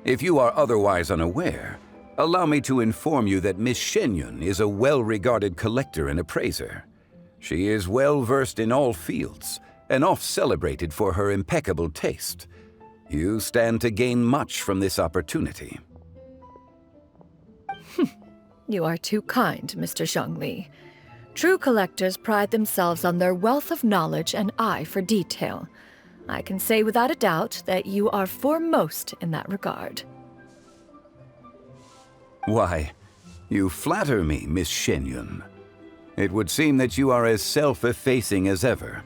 If you are otherwise unaware, allow me to inform you that Miss Xianyun is a well-regarded collector and appraiser. She is well-versed in all fields, and oft-celebrated for her impeccable taste. You stand to gain much from this opportunity. You are too kind, Mr. Zhongli. True collectors pride themselves on their wealth of knowledge and eye for detail. I can say without a doubt that you are foremost in that regard. Why, you flatter me, Miss Xianyun. It would seem that you are as self-effacing as ever.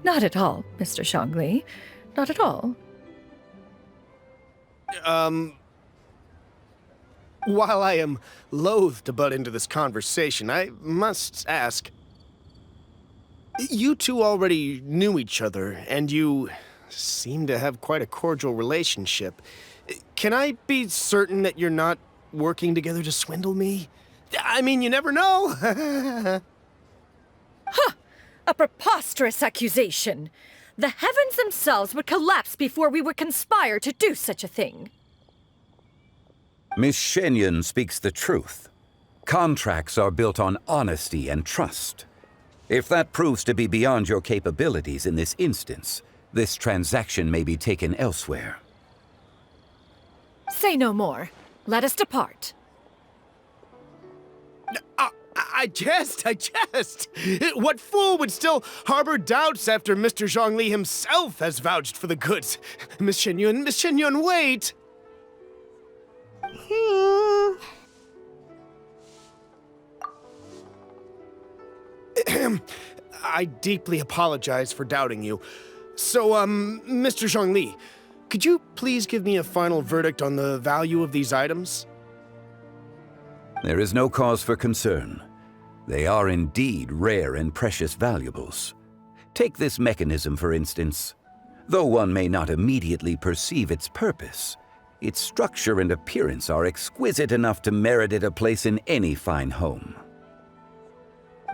Not at all, Mr. Zhongli. Not at all. While I am loath to butt into this conversation, I must ask, you two already knew each other, and you seem to have quite a cordial relationship. Can I be certain that you're not working together to swindle me? I mean, you never know. Huh! A preposterous accusation! The heavens themselves would collapse before we would conspire to do such a thing. Miss Xianyun speaks the truth. Contracts are built on honesty and trust. If that proves to be beyond your capabilities in this instance, this transaction may be taken elsewhere. Say no more. Let us depart. I jest. What fool would still harbor doubts after Mr. Zhongli himself has vouched for the goods? Miss Xianyun, wait! I deeply apologize for doubting you. So, Mr. Zhongli, could you please give me a final verdict on the value of these items? There is no cause for concern. They are indeed rare and precious valuables. Take this mechanism, for instance. Though one may not immediately perceive its purpose, its structure and appearance are exquisite enough to merit it a place in any fine home.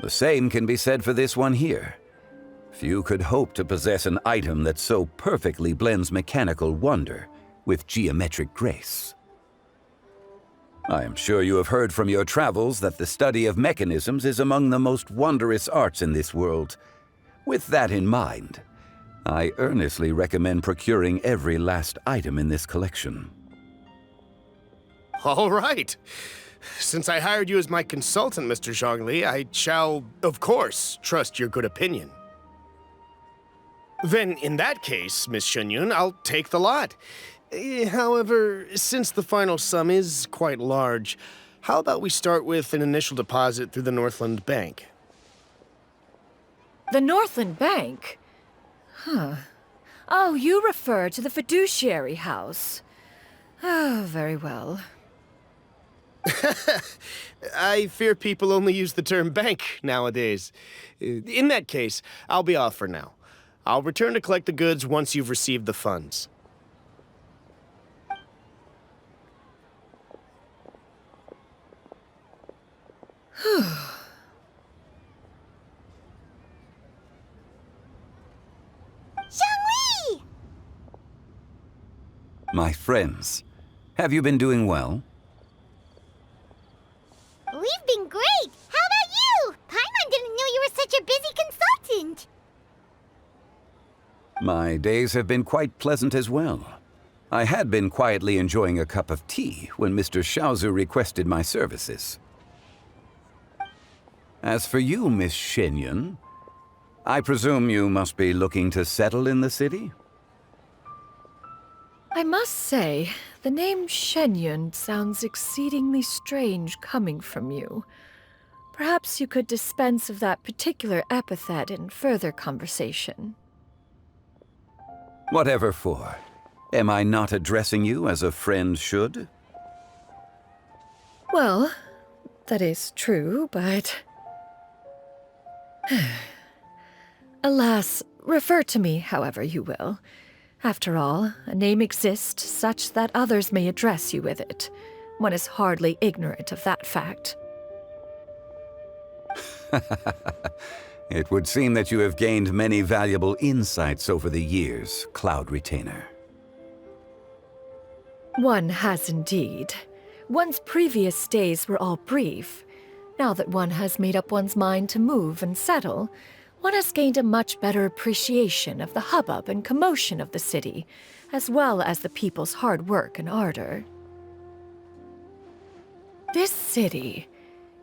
The same can be said for this one here. Few could hope to possess an item that so perfectly blends mechanical wonder with geometric grace. I am sure you have heard from your travels that the study of mechanisms is among the most wondrous arts in this world. With that in mind, I earnestly recommend procuring every last item in this collection. All right. Since I hired you as my consultant, Mr. Zhongli, I shall, of course, trust your good opinion. Then, in that case, Miss Xianyun, I'll take the lot. However, since the final sum is quite large, how about we start with an initial deposit through the Northland Bank? The Northland Bank? Huh. Oh, you refer to the fiduciary house. Oh, very well. I fear people only use the term bank nowadays. In that case, I'll be off for now. I'll return to collect the goods once you've received the funds. Xiangli! My friends, have you been doing well? We've been great! How about you? Paimon didn't know you were such a busy consultant! My days have been quite pleasant as well. I had been quietly enjoying a cup of tea when Mr. Xiaozu requested my services. As for you, Miss Xianyun, I presume you must be looking to settle in the city? I must say, the name Xianyun sounds exceedingly strange coming from you. Perhaps you could dispense of that particular epithet in further conversation. Whatever for. Am I not addressing you as a friend should? Well, that is true, but... Alas, refer to me however you will. After all, a name exists such that others may address you with it. One is hardly ignorant of that fact. It would seem that you have gained many valuable insights over the years, Cloud Retainer. One has indeed. One's previous stays were all brief. Now that one has made up one's mind to move and settle, one has gained a much better appreciation of the hubbub and commotion of the city, as well as the people's hard work and ardor. This city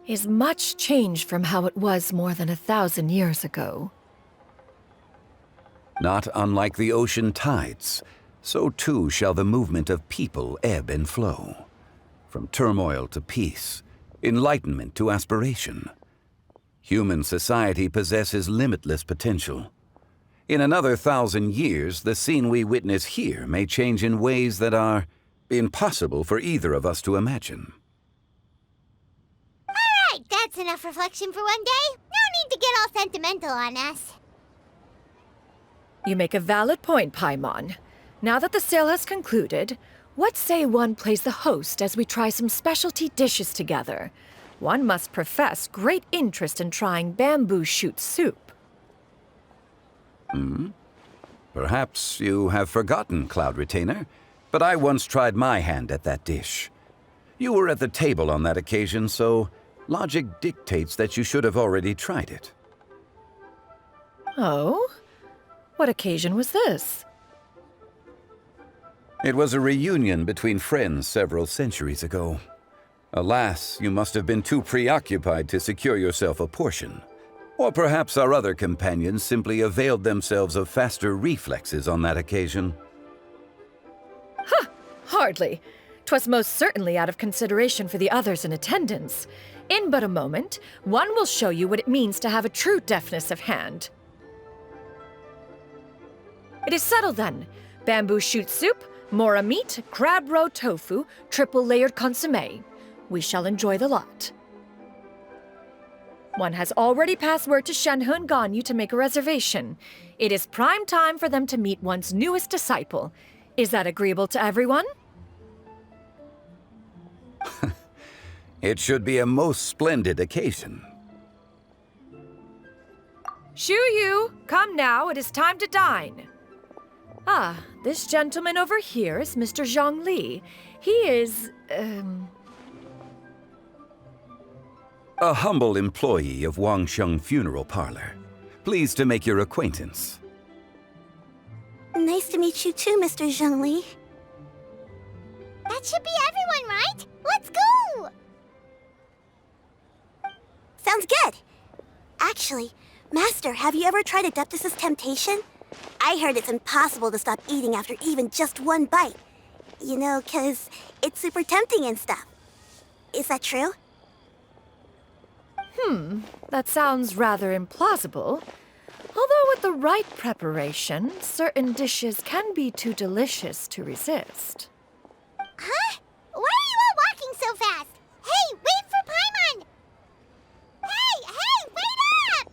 is much changed from how it was more than 1,000 years ago. Not unlike the ocean tides, so too shall the movement of people ebb and flow. From turmoil to peace, enlightenment to aspiration. Human society possesses limitless potential. In another 1,000 years, the scene we witness here may change in ways that are impossible for either of us to imagine. All right, that's enough reflection for one day. No need to get all sentimental on us. You make a valid point, Paimon. Now that the sale has concluded, What say one plays the host as we try some specialty dishes together? One must profess great interest in trying bamboo shoot soup. Perhaps you have forgotten, Cloud Retainer, but I once tried my hand at that dish. You were at the table on that occasion, so logic dictates that you should have already tried it. Oh? What occasion was this? It was a reunion between friends several centuries ago. Alas, you must have been too preoccupied to secure yourself a portion. Or perhaps our other companions simply availed themselves of faster reflexes on that occasion. Huh! Hardly. 'Twas most certainly out of consideration for the others in attendance. In but a moment, one will show you what it means to have a true deftness of hand. It is settled then. Bamboo shoot soup, mora meat, crab roe tofu, triple-layered consommé. We shall enjoy the lot. One has already passed word to Xianyun and Ganyu to make a reservation. It is prime time for them to meet one's newest disciple. Is that agreeable to everyone? It should be a most splendid occasion. Xianyun, come now, it is time to dine. Ah, this gentleman over here is Mr. Zhongli. He is, A humble employee of Wangsheng Funeral Parlor. Pleased to make your acquaintance. Nice to meet you too, Mr. Zhongli. That should be everyone, right? Let's go! Sounds good. Actually, Master, have you ever tried Adeptus' temptation? I heard it's impossible to stop eating after even just one bite. You know, 'cause it's super tempting and stuff. Is that true? That sounds rather implausible. Although with the right preparation, certain dishes can be too delicious to resist. Huh? Why are you all walking so fast? Hey, wait for Paimon! Hey, wait up!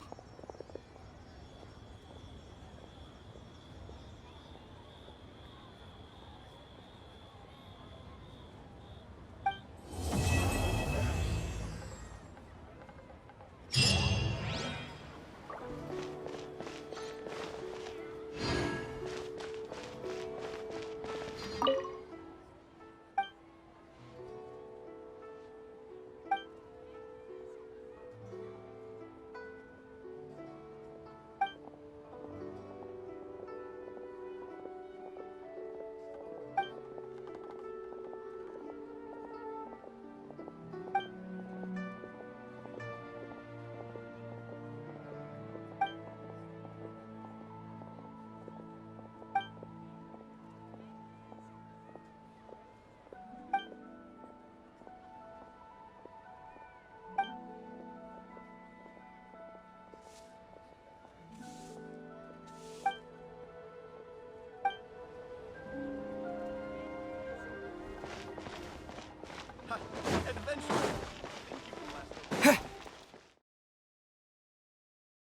Adventure!